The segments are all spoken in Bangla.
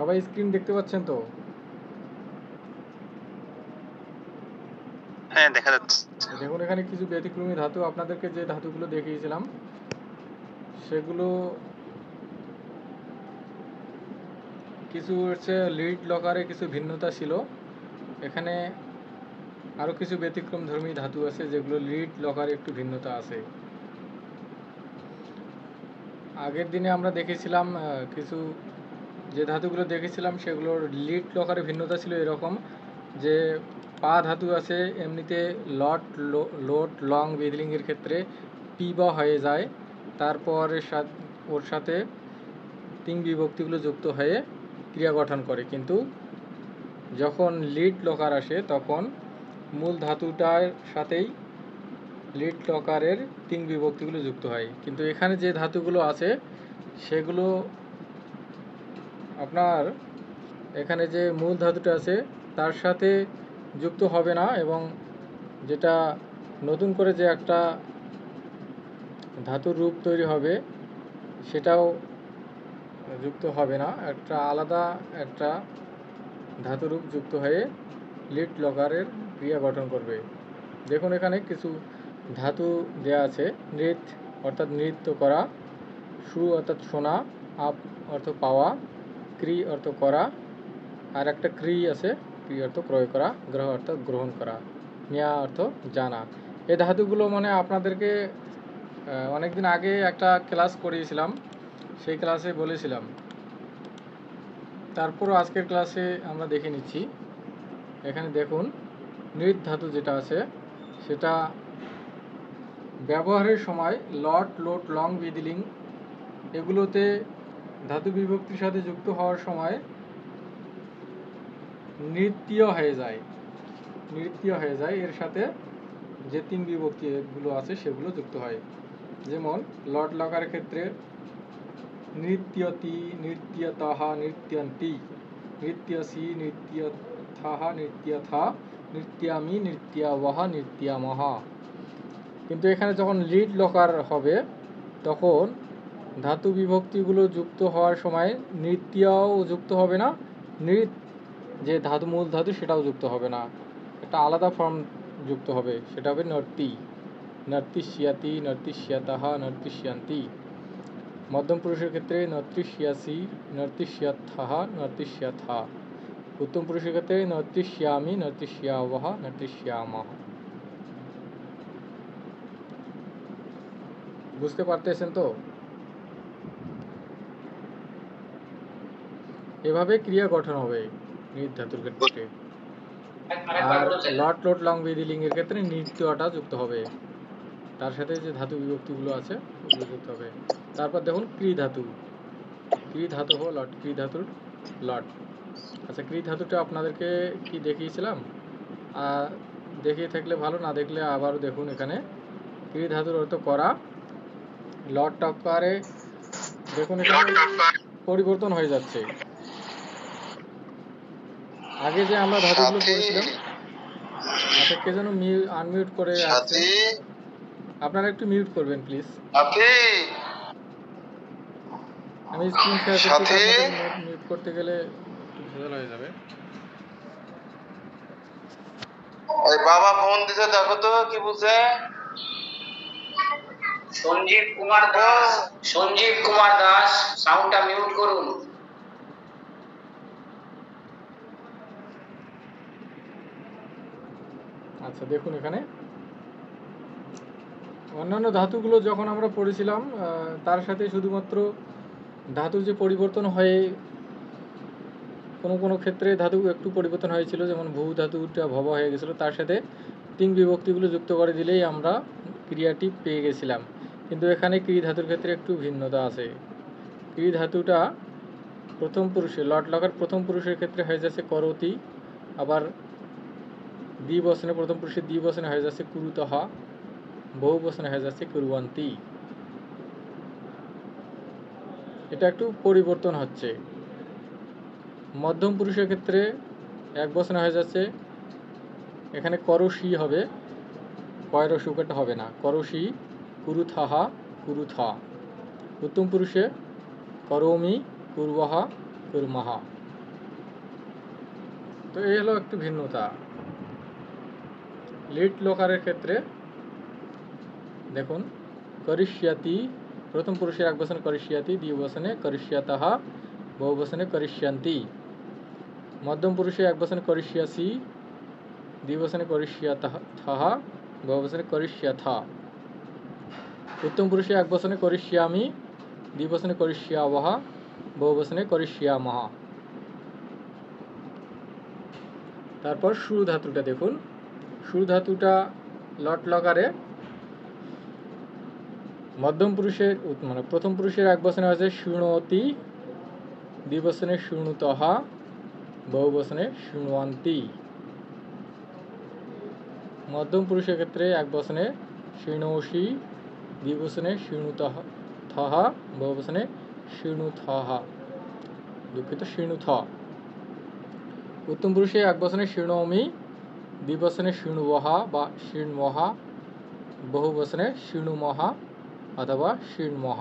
সবাই স্ক্রিন দেখতে পাচ্ছেন তো? হ্যাঁ, দেখা যাচ্ছে। দেখুন এখানে কিছু ব্যতিক্রমী ধাতু, আপনাদেরকে যে ধাতুগুলো দেখিয়েছিলাম সেগুলো কিছু হচ্ছে লিড লকারে কিছু ভিন্নতা ছিল। এখানে আরও কিছু ব্যতিক্রম ধর্মী ধাতু আছে যেগুলো লিড লকারে একটু ভিন্নতা আছে। আগের দিনে আমরা দেখেছিলাম কিছু যে ধাতুগুলো দেখেছিলাম সেগুলোর লিড লকারে ভিন্নতা ছিল এরকম যে পা ধাতু আছে এমনিতে লোট লং বেদলিংয়ের ক্ষেত্রে পি বা হয়ে যায়, তারপর ওর সাথে তিন বিভক্তিগুলো যুক্ত হয়ে ক্রিয়া গঠন করে, কিন্তু যখন লিড লকার আসে তখন মূল ধাতুটার সাথেই লিড লকারের তিন বিভক্তিগুলো যুক্ত হয়। কিন্তু এখানে যে ধাতুগুলো আছে সেগুলো আপনার এখানে যে মূল ধাতুটা আছে তার সাথে যুক্ত হবে না, এবং যেটা নতুন করে যে একটা ধাতুর রূপ তৈরি হবে সেটাও যুক্ত হবে না, একটা আলাদা একটা ধাতুরূপ যুক্ত হয়ে লিড লকারের ক্রিয়া গঠন করবে। দেখুন এখানে কিছু ধাতু দেয়া আছে। নৃত অর্থাৎ নৃত্য করা, সু অর্থাৎ শোনা, আপ অর্থ পাওয়া, ক্রি অর্থ করা, আর একটা ক্রি আছে, ক্রি অর্থ ক্রয় করা, গ্রহ অর্থাৎ গ্রহণ করা, নিয়া অর্থ জানা। এই ধাতুগুলো মানে আপনাদেরকে অনেকদিন আগে একটা ক্লাস করিয়েছিলাম, সেই ক্লাসে বলেছিলাম, তারপরও আজকের ক্লাসে আমরা দেখে নিচ্ছি। এখানে দেখুন নৃত ধাতু যেটা আছে সেটা ব্যবহারের সময় লট লোট লং বিদিলিং এগুলোতে ধাতু বিভক্তির সাথে যুক্ত হওয়ার সময় নৃত্য হয়ে যায়, এর সাথে যে তিন বিভক্তি এগুলো আছে সেগুলো যুক্ত হয়। যেমন লট লকারের ক্ষেত্রে নৃত্যতি, নৃত্যতঃ, নৃত্যন্তি, নৃত্যসি, নৃত্যথঃ, নৃত্যথা, নৃত্যামি, নৃত্যাবহ, নৃত্যামহ। কিন্তু এখানে যখন লিড লকার হবে তখন ধাতু বিভক্তিগুলো যুক্ত হওয়ার সময় নৃত্যও যুক্ত হবে না, যে ধাতু মূল ধাতু সেটাও যুক্ত হবে না, একটা আলাদা ফর্ম যুক্ত হবে, সেটা হবে নর্তি, নর্তিষ্যাতি, নর্তিষ্যাতঃ, নর্তিষ্যান্তি। মধ্যম পুরুষের ক্ষেত্রে নর্তিষ্যাসি, নর্তিষ্যাথঃ, নর্তিষ্যাথা। উত্তম পুরুষের ক্ষেত্রে নর্তিষ্যামি, নর্তিষ্যাবহ, নর্তিষ্যামহ। বুঝতে পারতেছেন তো? এভাবে ক্রিয়া গঠন হবে নৃত ধাতুর ক্ষেত্রে। আর লট লোট লং বিদিলিং এর ক্ষেত্রে নৃত্যটা যুক্ত হবে, তার সাথে যে ধাতু বিভক্তিগুলো আছে ওগুলো যুক্ত হবে। তারপর দেখুন ক্রি ধাতু, ক্রি ধাতু হল লট, ক্রি ধাতুর লট। আচ্ছা, ক্রি ধাতুটা আপনাদেরকে কি দেখিয়েছিলাম? দেখিয়ে থাকলে ভালো, না দেখলে আবারও দেখুন। এখানে ক্রি ধাতুর অর্থ করা, লট টকারে দেখুন এখানে পরিবর্তন হয়ে যাচ্ছে। আগে যে আমরা ধাতুগুলো পড়েছিলাম, আচ্ছা কে যেন আনমিউট করে আসছেন, আপনারা একটু মিউট করবেন প্লিজ। আমি স্ক্রিন শেয়ার করছি, আপনাদের মিউট করতে গেলে একটু ভেজাল হয়ে যাবে। ওই বাবা ফোন দিছে, দেখো তো কি বুঝে। সঞ্জীব কুমার দাস সাউন্ডটা মিউট করুন। আচ্ছা দেখুন এখানে অন্যান্য ধাতুগুলো যখন আমরা পড়েছিলাম তার সাথে শুধুমাত্র ধাতুর যে পরিবর্তন হয়ে কোনো কোনো ক্ষেত্রে ধাতু একটু পরিবর্তন হয়েছিল, যেমন ভূ ধাতুটা ভব হয়ে গেছিলো, তার সাথে তিন বিভক্তিগুলো যুক্ত করে দিলেই আমরা ক্রিয়াটি পেয়ে গেছিলাম। কিন্তু এখানে ক্রি ধাতুর ক্ষেত্রে একটু ভিন্নতা আছে। ক্রি ধাতুটা প্রথম পুরুষে লট লকার প্রথম পুরুষের ক্ষেত্রে হয়ে যাচ্ছে করতি, আবার দ্বিবচনে প্রথম পুরুষের দ্বিবচনে হয়ে যাচ্ছে কুরুতহ, বহু বচনে হয়ে যাচ্ছে কুরুবন্তী। এটা একটু পরিবর্তন হচ্ছে। মধ্যম পুরুষের ক্ষেত্রে এক বচনে হয়ে যাচ্ছে, এখানে করশি হবে, কয়ের সুকাটা হবে না, করশি, কুরুথাহা, কুরুথা। উত্তম পুরুষে করমি, কুর্বহা, কুর্মাহা। তো এই হলো একটু ভিন্নতা। লিট লকারের ক্ষেত্রে দেখুন, করিষ্যাতি প্রথম পুরুষের একবচনে করিষ্যাতি, দ্বিবচনে করিষ্যাতঃ, বহুবচনে করিষ্যান্তি। মধ্যম পুরুষের একবচনে করিষ্যাসি, দ্বিবচনে করিষ্যাতঃ, বহুবচনে করিষ্যাথা। উত্তম পুরুষে একবচনে করিষ্যামি, দ্বিবচনে করিষ্যাবহ, বহুবচনে করিষ্যামহ। তারপর শুরু ধাতুটা দেখুন, শুরু ধাতুটা লট লকারে মধ্যম পুরুষের মানে প্রথম পুরুষের একবচনে আছে শৃণোতি, দ্বিবচনে শৃণুতঃ, বহুবচনে শৃণুয়ান্তি। মধ্যম পুরুষের ক্ষেত্রে একবচনে শৃণোষি, দ্বিবচনে শৃণুতঃ, বহুবচনে শৃণুথঃ, দুঃখিত শৃণুথ। উত্তম পুরুষে একবচনে শৃণোমি, দ্বিবচনে শৃণুবহ বা শৃণ্মহ, বহুবচনে শৃণুমহ অথবা শৃণ্মহ।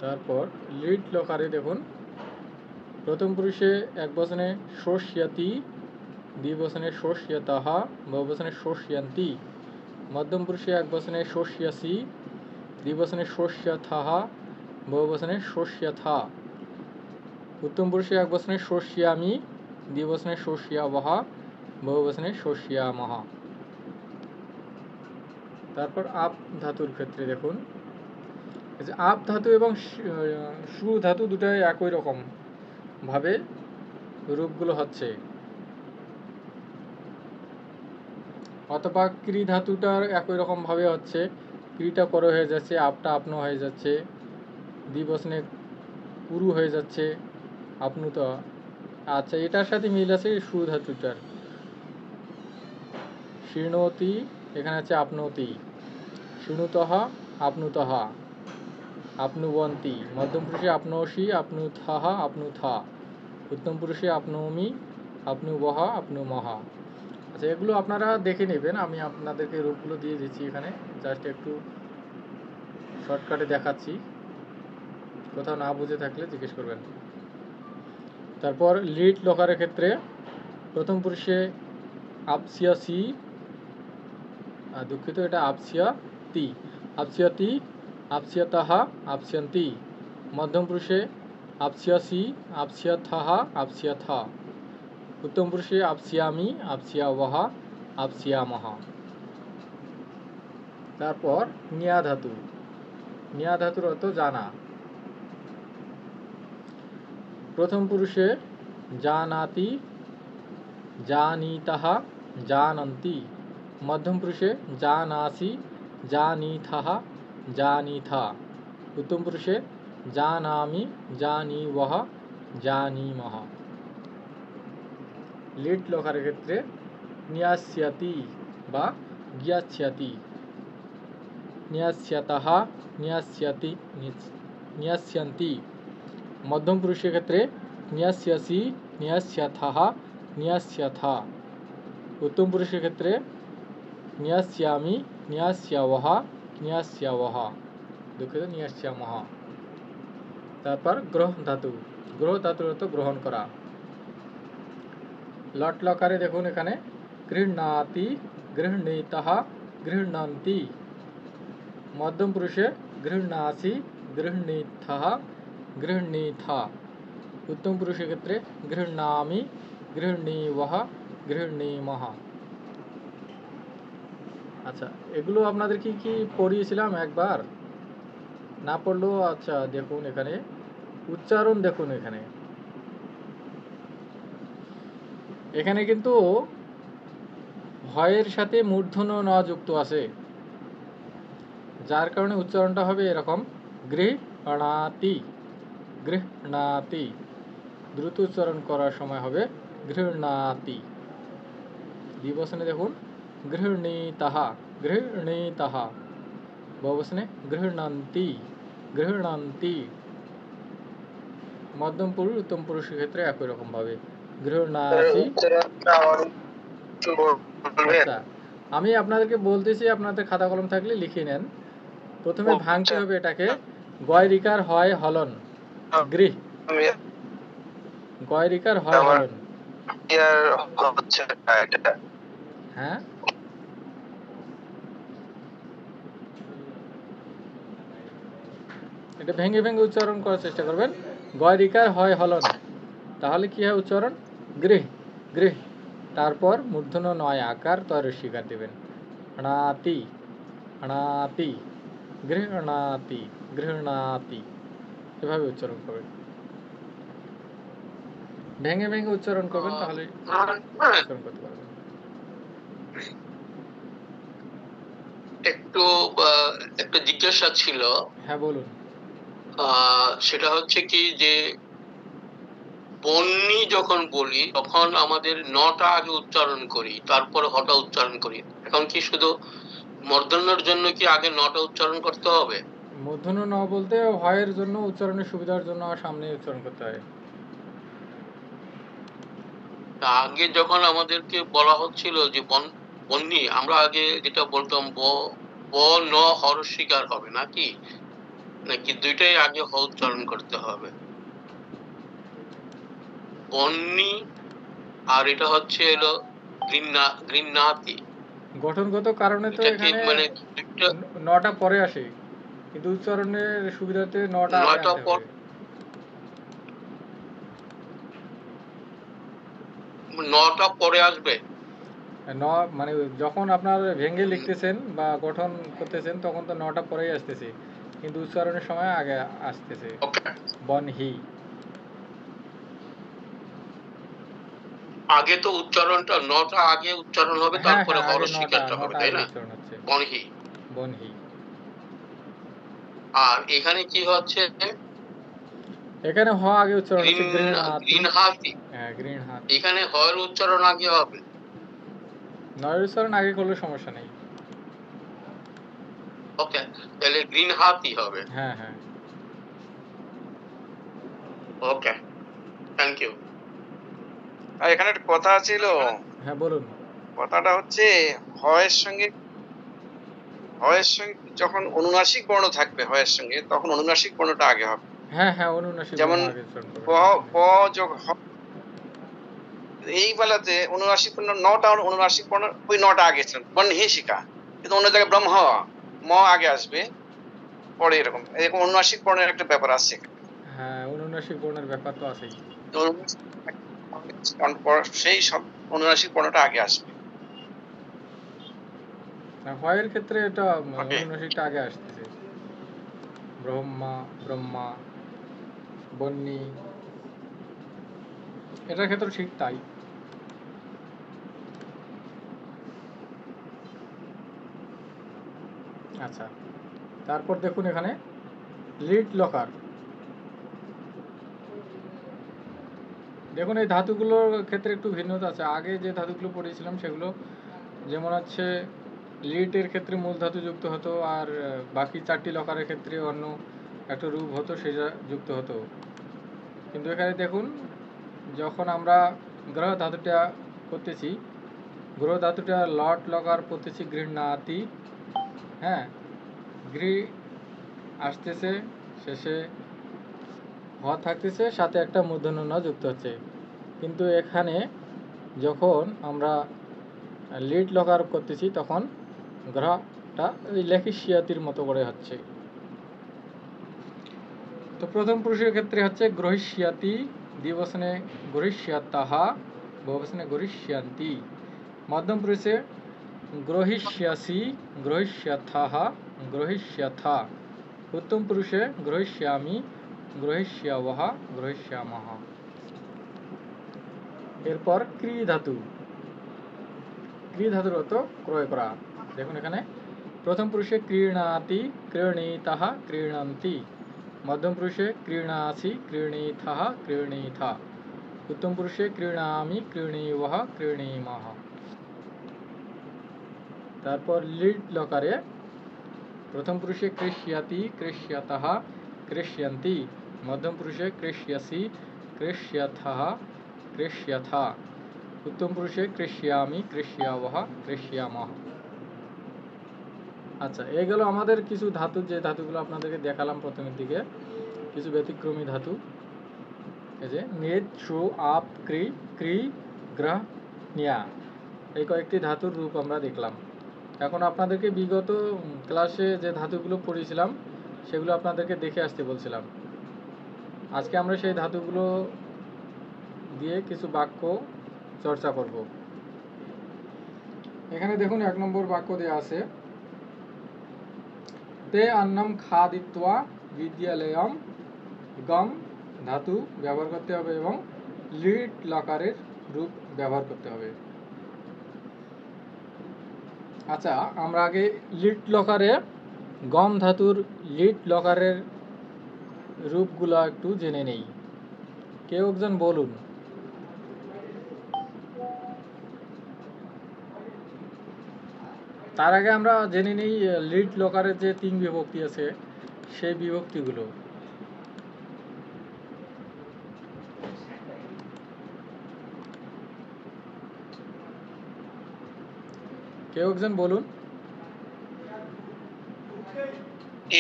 তারপর লিট লকারে দেখুন, প্রথম পুরুষে একবচনে শোষ্যতি, দ্বিবচনে শোষ্যতঃ, বহুবচনে শোষ্যন্তি। মধ্যম পুরুষে একবচনে শোষ্যসি, দ্বিবচনে শোষ্যথঃ, বহুবচনে শোষ্যথা। উত্তম পুরুষে একবচনে শোষ্যামি, দ্বিবচনে শোষ্যাবহ, বহুবচনে শোষ্যামহ। তারপর আপ ধাতুর ক্ষেত্রে দেখুন, আপ ধাতু এবং সু ধাতু দুটাই একই রকম ভাবে রূপগুলো হচ্ছে, অথবা ক্রি ধাতুটার একই রকম ভাবে হচ্ছে, ক্রিটা পর হয়ে যাচ্ছে, আপটা আপন হয়ে যাচ্ছে, দ্বিবচনে কুরু হয়ে যাচ্ছে, আপনুত। আচ্ছা, এটার সাথে মিল আছে সু ধাতুটার, শৃণোতি এখানে আছে আপনতি, শৃণুতঃ আপনুতঃ, আপনুবন্তি। মধ্যম পুরুষে আপনোষি, আপনুথঃ, আপনুথা। উত্তম পুরুষে আপনোমি, আপনুবহ, আপনুমহ। আচ্ছা, এগুলো আপনারা দেখে নেবেন, আমি আপনাদেরকে রূপগুলো দিয়ে দিচ্ছি এখানে, জাস্ট একটু শর্টকাটে দেখাচ্ছি, কোথাও না বুঝে থাকলে জিজ্ঞেস করবেন। তারপর লিট লকারের ক্ষেত্রে প্রথম পুরুষে আপসিয়াসি, দুঃখিত এটা আপসিয়াতি, আপসিয়াতি, আপসিয়াতঃ, আপসিয়ন্তি। মধ্যম পুরুষে আপসিয়াসি, আপসিয়াথঃ, আপসিয়াথা। উত্তম পুরুষে আপসিয়ামি, আপসিয়াবহ, আপসিয়ামহ। তারপর নিয়া ধাতু, নিয়া ধাতুর অর্থ জানা। প্রথম পুরুষে জানাতি, জানিতঃ, জানন্তি। মধ্যম পুরুষে জানাসি, জানিথঃ, জানিথা। উত্তম পুরুষে জানামি, জানিবহ, জানিমহ। লিট লকারের ক্ষেত্রে নিয়াস্যাতি বা জ্ঞাস্যাতি, নিয়াস্যাতঃ, নিয়াস্যাতি, নিয়াস্যন্তি। মধ্যম পুরুষের ক্ষেত্রে নিয়াস্যাসি, নিয়াস্যাথঃ, নিয়াস্যাথা। উত্তম পুরুষের ক্ষেত্রে নিয়াস্যামি, নিয়াস্যাবহ, নিয়াস্যাবহ, দুঃখিত নিয়াস্যামহ। তারপর গ্রহ ধাতু, গ্রহ ধাতুর অর্থ গ্রহণ করা। লট লকারে দেখুন এখানে গৃহ্ণাতি, গৃহণীতঃ, গৃহণন্তি। মধ্যম পুরুষে গৃহ্ণাসি, গৃহণীথঃ, গৃহণীথা। উত্তম পুরুষের ক্ষেত্রে গৃহ্ণামি, গৃহণীবহ, গৃহণীমহ। আচ্ছা, এগুলো আপনাদের কি পড়িয়েছিলাম একবার, না পড়লেও আচ্ছা দেখুন এখানে উচ্চারণ দেখুন, এখানে কিন্তু ভয়ের সাথে মূর্ধন্য ন যুক্ত আছে, যার কারণে উচ্চারণটা হবে এরকম গৃহণাতি, গৃহণাতি। দ্রুত উচ্চারণ করার সময় হবে গৃহণাতি। দ্বিবচনে দেখুন গৃহণীতঃ, গৃহণীতঃ। বহুবচনে গৃহণন্তি, গৃহণন্তি। মধ্যম পুরুষ উত্তম পুরুষের ক্ষেত্রে একই রকম ভাবে গৃহণাসি। আচ্ছা, আমি আপনাদেরকে বলতেছি, আপনাদের খাতা কলম থাকলে লিখে নেন। প্রথমে ভাঙতে হবে এটাকে। গয়রিকার হয় হলন, গৃহ। গয়রিকার হয় হলন। হ্যাঁ, এটা ভেঙে ভেঙে উচ্চারণ করার চেষ্টা করবেন। গয়রিকার হয় হলন, তাহলে কি হয় উচ্চারণ? গৃহ, গৃহ। তারপর মূর্ধন্য নয় আকার তয় রস্যিকার দেবেন। ণাতি, ণাতি, গৃহণাতি, গৃহণাতি, এভাবে উচ্চারণ করবেন। ভেঙে ভেঙে উচ্চারণ করবেন, তাহলে উচ্চারণ করতে পারবেন। একটা জিজ্ঞাসা ছিল। হ্যাঁ, বলুন। সেটা হচ্ছে কি যে বন্যি যখন বলি তখন আমাদের নটা আগে উচ্চারণ করি, তারপর হটা উচ্চারণ করি। এখন কি শুধু মূর্ধন্যের জন্য কি আগে নটা উচ্চারণ করতে হবে? মূর্ধন্য ন বলতে হয়ের জন্য, উচ্চারণের সুবিধার জন্য সামনে উচ্চারণ করতে হয়। আগে যখন আমাদেরকে বলা হচ্ছিল যে বন্যি, আমরা আগে যেটা বলতাম ব ন হরস্বীকার হবে নাকি, নাকি দুইটাই আগে হ উচ্চারণ করতে হবে? বন্যি আর এটা হচ্ছে এলো গৃহ্ণাতি। গঠনগত কারণে তো এখানে মানে নটা পরে আসে, কিন্তু উচ্চারণের সুবিধাতে নটা আগে আনতে হবে। নটা পরে আসবে। মানে যখন আপনার ভেঙে লিখতেছেন বা গঠন করতেছেন তখন তো নটা পরেই আসতেছে, কিন্তু উচ্চারণের সময় আগে আসতেছে। বনহি, আগে তো উচ্চারণটা নটা আগে উচ্চারণ হবে, তারপরে হরস্বীকারটা হবে, তাই না? বনহি, বনহি। আর এখানে কি হচ্ছে? এখানে হ আগে উচ্চারণ হচ্ছে গৃহ্ণাতি। হ্যাঁ, গৃহ্ণাতি। এখানে হয়ের উচ্চারণ আগে হবে। নয়ের উচ্চারণ আগে করলে সমস্যা নেই। ওকে, তাহলে গৃহ্ণাতি হবে। হ্যাঁ, হ্যাঁ। ওকে, থ্যাংক ইউ। এখানে একটা কথা ছিল। হ্যাঁ, বলুন। কথাটা হচ্ছে হয়ের সঙ্গে যখন অনুনাসিক বর্ণ থাকবে হয়ের সঙ্গে, তখন অনুনাসিক বর্ণটা আগে হবে। হ্যাঁ, হ্যাঁ, অনুনাসিক যেমন বর্ণ আগে উচ্চারণ করবেন। প যোগ হ, এই বেলাতে অনুনাসিক বর্ণ নটা অনুনাসিক বর্ণ ওই নটা আগে ছিল বনহিষিকা, কিন্তু অন্য জায়গায় ব্রহ্ম ম আগে আসবে পরে, এরকম এরকম অনুনাসিক বর্ণের একটা ব্যাপার আছে। হ্যাঁ, অনুনাসিক বর্ণের ব্যাপার তো আছেই। সেই সব অনুনাসিক বর্ণটা আগে আসবে। হয়ের ক্ষেত্রে এটা ওকে, অনুনাসিকটা আগে আসতেছে। ব্রহ্মা, ব্রহ্মা, বন্যি, এটার ক্ষেত্রে ঠিক তাই। আচ্ছা, তারপর দেখুন এখানে লিড লকার। দেখুন এই ধাতুগুলোর ক্ষেত্রে একটু ভিন্নতা আছে। আগে যে ধাতুগুলো পড়েছিলাম সেগুলো যেমন হচ্ছে লিডের ক্ষেত্রে মূল ধাতু যুক্ত হতো, আর বাকি চারটি লকারের ক্ষেত্রে অন্য একটা রূপ হতো, সেটা যুক্ত হতো। কিন্তু এখানে দেখুন, যখন আমরা গ্রহ ধাতুটা করতেছি, গ্রহ ধাতুটা লট লকার করতেছি গৃহ্ণাতি। হ্যাঁ, গৃহ আসতেছে, শেষে হ থাকতেছে, সাথে একটা মূর্ধন্য ন যুক্ত হচ্ছে। কিন্তু এখানে যখন আমরা লিড লকার করতেছি তখন গ্রহটা ওই লেখিসিয়াতির মতো করে হচ্ছে। তো প্রথম পুরুষের ক্ষেত্রে হচ্ছে গ্রহিষ্যাতি, দ্বিবচনে গ্রহিষ্যাতাহা, বহুবচনে গ্রহিষ্যান্তি। মধ্যম পুরুষে গ্রহিষ্যাসি, গ্রহিষ্যাথাহা, গ্রহিষ্যাথা। উত্তম পুরুষে গ্রহিষ্যামি, গ্রহিষ্যাবহা, গ্রহিষ্যামহ। এরপর ক্রি ধাতু। ক্রি ধাতুর অর্থ ক্রয় করা। দেখুন এখানে প্রথম পুরুষে ক্রীণাতি, ক্রীণীতাহ, ক্রীণন্তি। মধ্যম পুরুষে ক্রীণাসি, ক্রীণীথাহ, ক্রীণীথা। উত্তম পুরুষে ক্রীণামি, ক্রীণীবহ, ক্রীণীমহ। তারপর লিড লকারে প্রথম পুরুষে কৃষ্যাতি, কৃষ্যাতাহ, কৃষ্যন্তি। মধ্যম পুরুষে কৃষ্যাসি, কৃষ্যাথাহ, কৃষ্যথা। উত্তম পুরুষে কৃষ্যামি, কৃষ্যাবহ, কৃষ্যামহ। আচ্ছা, এই গেল আমাদের কিছু ধাতু, যে ধাতুগুলো আপনাদেরকে দেখালাম প্রথমের দিকে, কিছু ব্যতিক্রমী ধাতু। এই যে নেট, ট্রু, আপ, ক্রি, ক্রি, গ্রহ, নিয়া, এই কয়েকটি ধাতুর রূপ আমরা দেখলাম। এখন আপনাদেরকে বিগত ক্লাসে যে ধাতুগুলো পড়েছিলাম সেগুলো আপনাদেরকে দেখে আসতে বলছিলাম। আজকে আমরা সেই ধাতুগুলো দিয়ে কিছু বাক্য চর্চা করব। এখানে দেখুন 1 নম্বর বাক্য দেওয়া আছে, তে অন্নম খাদিত্বা বিদ্যালয়ম, গম ধাতু ব্যবহার করতে হবে এবং লিট লকারের রূপ ব্যবহার করতে হবে। আচ্ছা, আমরা আগে লিট লকারে গম ধাতুর লিট লকারের রূপগুলো একটু জেনে নেই। কেউ একজন বলুন। তার আগে আমরা জেনে নিই লিট লকারের যে 3 বিভক্তি আছে সেই বিভক্তিগুলো। কেউ একজন বলুন।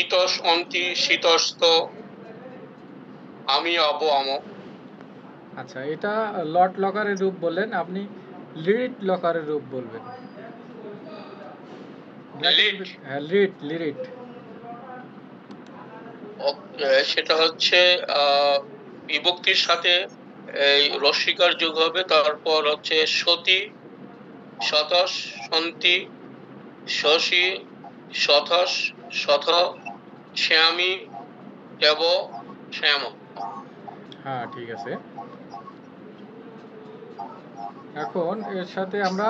ইতস অন্তি শীতস্ত আমি অব আম। আচ্ছা, এটা লট লকারের রূপ বললেন, আপনি লিট লকারের রূপ বলবেন। লিট? হ্যাঁ, লিট, লিরিট। সেটা হচ্ছে বিভক্তির সাথে এই রস্বীকার যোগ হবে, তারপর হচ্ছে সতী, শতস, সন্তি, শশী, শতস, শত, শ্যামী, দেব, শ্যাম। হ্যাঁ, ঠিক আছে। এখন এর সাথে আমরা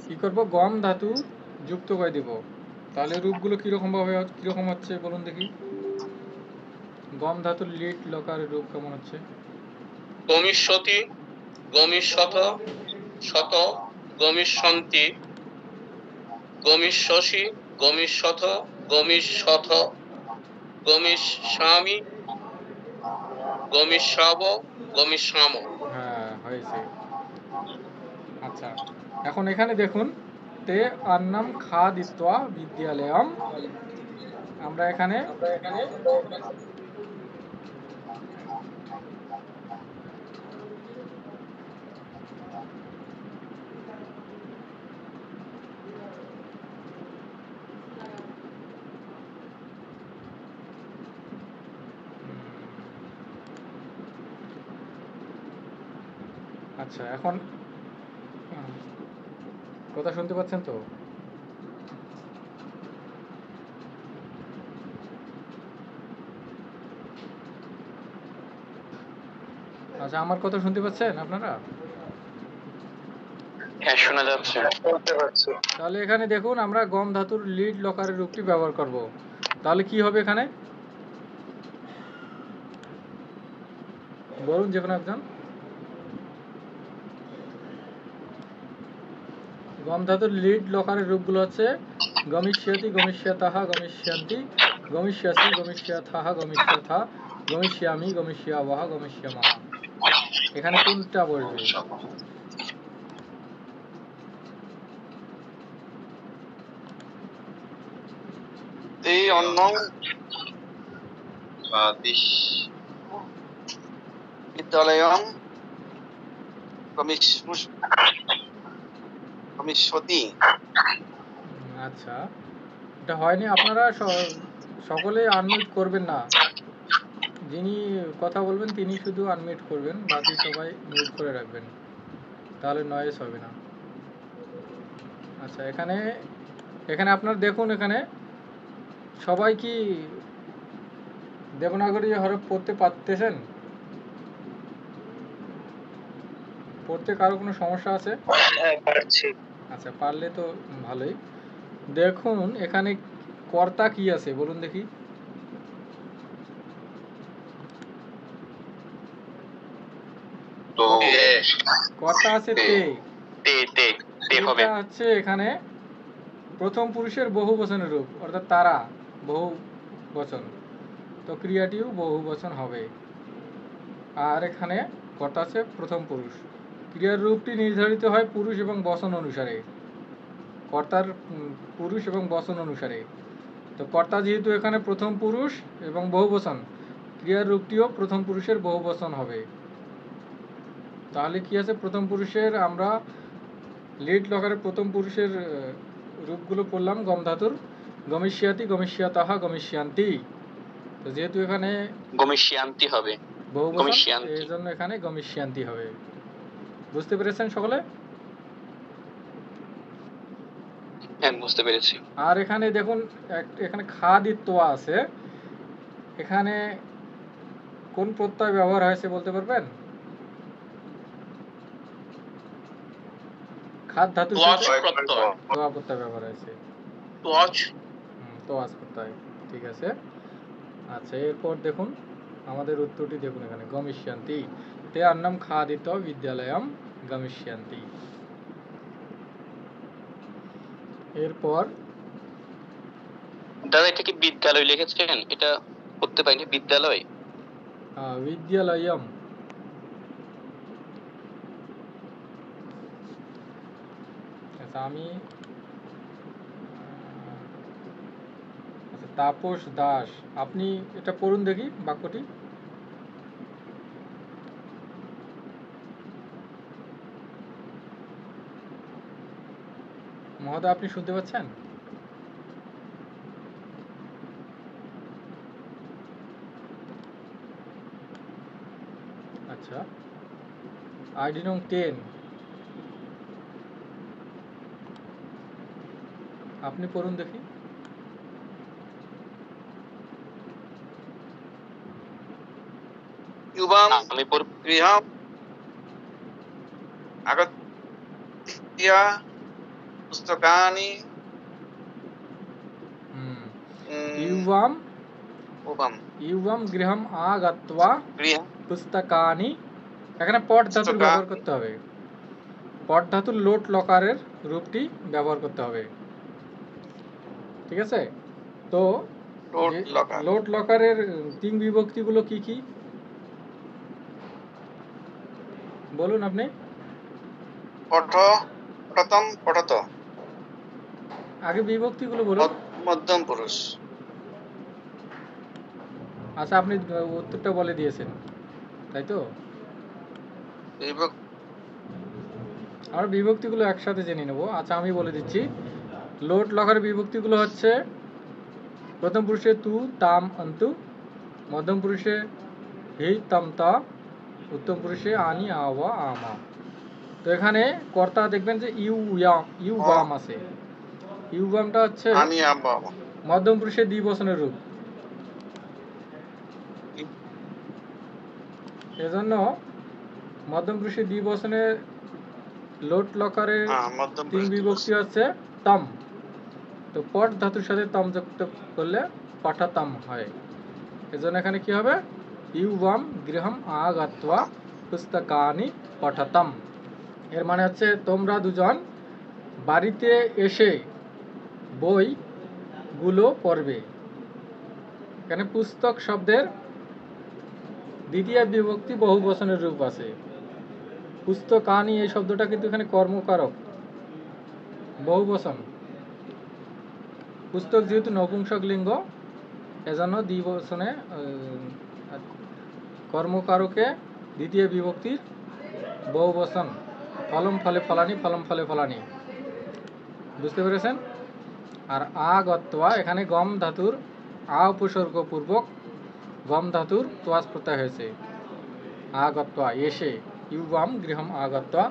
কি করব, গম ধাতু যুক্ত করে দিব। তাহলে রূপগুলো কিরকম হচ্ছে বলুন দেখি। গম ধাতুর লিট লকারের রূপ কেমন হচ্ছে? গমিষ্যতি, গমিষ্যথ, শত, গমিষ্যন্তি, গমিষ্যসি, গমিষ্যথ, গমিষ্যথ, গমিষ্যামি, গমিষ্যাব, গমিষ্যাম। হ্যাঁ, হয়েছে। আচ্ছা, এখন এখানে দেখুন, তে অন্নম খাদিত্বা বিদ্যালয়ম, আমরা এখানে আচ্ছা, এখন কথা শুনতে পাচ্ছেন তো? আচ্ছা, আমার কথা শুনতে পাচ্ছেন আপনারা? হ্যাঁ, শোনা যাচ্ছে। তাহলে এখানে দেখুন, আমরা গম ধাতুর লিড লকারের রূপটি ব্যবহার করব। তাহলে কি হবে এখানে বলুন যে কোনো একজন। গম ধাতুর লিড লকারের রূপগুলো হচ্ছে গমিষ্যতি, গমিষ্যতাহ, গমিষ্যন্তি, গমিষ্যসি, গমিষ্যথাহ, গমিষ্যথা, গমিষ্যামি, গমিষ্যাবহ, গমিষ্যামহ। এখানে কোনটা বসবে? তে অন্নম বিদ্যালয়ম গমিষ্যতি। আচ্ছা, এটা হয়নি। আপনারা সকলে আনমিউট করবেন না। যিনি কথা বলবেন তিনি শুধু আনমিউট করবেন, বাকি সবাই মিউট করে রাখবেন, তাহলে নয়েজ হবে না। আচ্ছা, এখানে আপনারা দেখুন, এখানে সবাই কি দেবনাগরী হরফ পড়তে পারতেছেন? পড়তে কারো কোনো সমস্যা আছে? আচ্ছা, পারলে তো ভালোই। দেখুন এখানে কর্তা কি আছে বলুন দেখি। কর্তা আছে তে। এটা হচ্ছে এখানে প্রথম পুরুষের বহু বচনের রূপ, অর্থাৎ তারা বহু বচন, তো ক্রিয়াটিও বহু বচন হবে। আর এখানে কর্তা আছে প্রথম পুরুষ। ক্রিয়ার রূপটি নির্ধারিত হয় পুরুষ এবং বচন অনুসারে। কর্তার পুরুষ এবং বচন অনুসারে। তো কর্তা যেহেতু এখানে প্রথম পুরুষ এবং বহুবচন, ক্রিয়ার রূপটিও প্রথম পুরুষের বহুবচন হবে। তাহলে কি আছে, প্রথম পুরুষের আমরা লিড লকারের প্রথম পুরুষের রূপগুলো পড়লাম। গম ধাতুর গমিষ্যাতি, গমিষ্যাতাহ, গমিষ্যান্তি। তো যেহেতু এখানে গমিষ্যান্তি হবে, বহুবচন, গমিষ্যান্তি। এই জন্য এখানে গমিষ্যান্তি হবে। বুঝতে পেরেছেন সকলে? হ্যাঁ, বুঝতে পেরেছি। আর এখানে দেখুন, এখানে খাদিত্ব আছে, এখানে কোন প্রত্যয় ব্যবহার হয়েছে বলতে পারবেন? খাদ ধাতুর তোয়াজ সাথে প্রত্যয়, তোয়া প্রত্যয় ব্যবহার হয়েছে। তোয়াজ। তোয়াজ প্রত্যয়, ঠিক আছে। আচ্ছা, এরপর দেখুন আমাদের উত্তরটি দেখুন, এখানে গমিষ্যান্তি তে অন্নম খাদিত বিদ্যালয়ম গমিষ্যান্তি। এরপর দাদা এটা কি বিদ্যালয় লিখেছেন? এটা করতে পারিনি, বিদ্যালয়। বিদ্যালয়ম। আচ্ছা, আমি তাপস দাস, আপনি এটা পড়ুন দেখি বাক্যটি। মহোদয়, আপনি শুনতে পাচ্ছেন? আচ্ছা, আইডি নং 10, আপনি পড়ুন দেখি। युवाम আমি गृहम आगत्य पुस्तकानि युवाम उभम युवाम गृहम आगत्वा गृह পুস্তকানি। এখানে পট ধাতুর ব্যবহার করতে হবে। পট ধাতুর লোট লকারের রূপটি ব্যবহার করতে হবে, ঠিক আছে? তো লোট লকারের তিন বিভক্তিগুলো কি কি বলুন আপনি। पठ पठतम पठत, আগে বিভক্তিগুলো বলুন। मध्यम पुरुष। আচ্ছা, আপনি উত্তরটা বলে দিয়েছেন, তাই তো? আমরা বিভক্তিগুলো একসাথে জেনে নেব। আচ্ছা, আমি বলে দিচ্ছি। লোট লকারের বিভক্তিগুলো হচ্ছে প্রথম পুরুষে তু তাম অন্তু, মধ্যম পুরুষে হি তাম তা, উত্তম পুরুষে আনি আওয়া আমা। তো এখানে কর্তা দেখবেন যে ইউ বাম আছে। ইউ বামটা হচ্ছে মধ্যম পুরুষের দ্বিবচনের রূপ। এজন্য মধ্যম পুরুষের দ্বিবচনের লোট লকারের তিন বিভক্তি হচ্ছে তম। তো পট ধাতুর সাথে তম যুক্ত করলে পঠাতম হয়। এজন্য এখানে কি হবে? ইউবাম গৃহম আগাত্বা পুস্তকানি পঠাতম। এর মানে হচ্ছে তোমরা দুজন বাড়িতে এসে বইগুলো পড়বে। এখানে পুস্তক শব্দের দ্বিতীয় বিভক্তি বহু বচনের রূপ আছে। পুস্তকানি এই শব্দটা কিন্তু এখানে কর্মকারক, বহু বচন। পুস্তক যেহেতু নপুংসক লিঙ্গ, এজন্য দ্বিবচনে কর্মকারকে দ্বিতীয় বিভক্তির বহু বচন। ফলম ফলে ফলানি, ফলম ফলে ফলানি। বুঝতে পেরেছেন? আর আগত্বা, এখানে গম ধাতুর আ উপসর্গ পূর্বক গম ধাতুর তোয়াজ প্রত্যয় হয়েছে। আগত্বা এসে, ইউবাম গৃহম আগত্বা।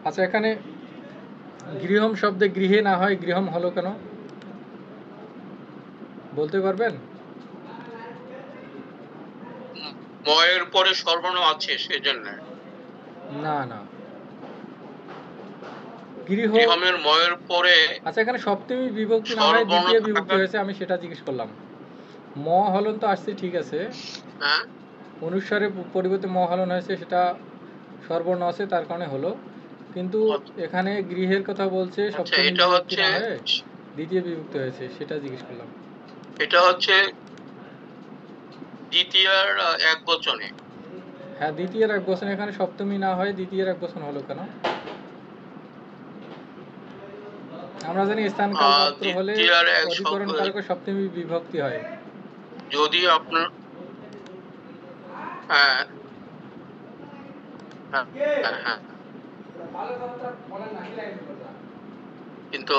আচ্ছা, এখানে গৃহম শব্দে গৃহে না হয় গৃহম হলো কেন বলতে পারবেন? ময়ের পরে সর্বর্ণ আছে সেজন্য। না না, গৃহ গৃহমের ময়ের পরে। আচ্ছা, এখানে সপ্তমী বিভক্তি না হয় দ্বিতীয় বিভক্তি হয়েছে, আমি সেটা জিজ্ঞেস করলাম। ম হলন তো আসছে, ঠিক আছে। হ্যাঁ, অনুসারে পরিবর্তে ম হলন হয়েছে, সেটা সর্বর্ণ আছে তার কারণে হলো। কিন্তু এখানে গৃহের কথা বলছে, সপ্তমী বিভক্তি না হয়ে দ্বিতীয় বিভক্তি হয়েছে, সেটা জিজ্ঞেস করলাম। এটা হচ্ছে দ্বিতীয়ার এক বচনে। হ্যাঁ, দ্বিতীয়ের এক বচন, এখানে সপ্তমী না হয় দ্বিতীয়ের এক বচন হলো কেন? আমরা জানি স্থানকাল পাত্র হলে দ্বিতীয়ার অধিকরণ কারকে সপ্তমী বিভক্তি হয়। যদি আপনার হ্যাঁ হ্যাঁ হ্যাঁ হ্যাঁ, কিন্তু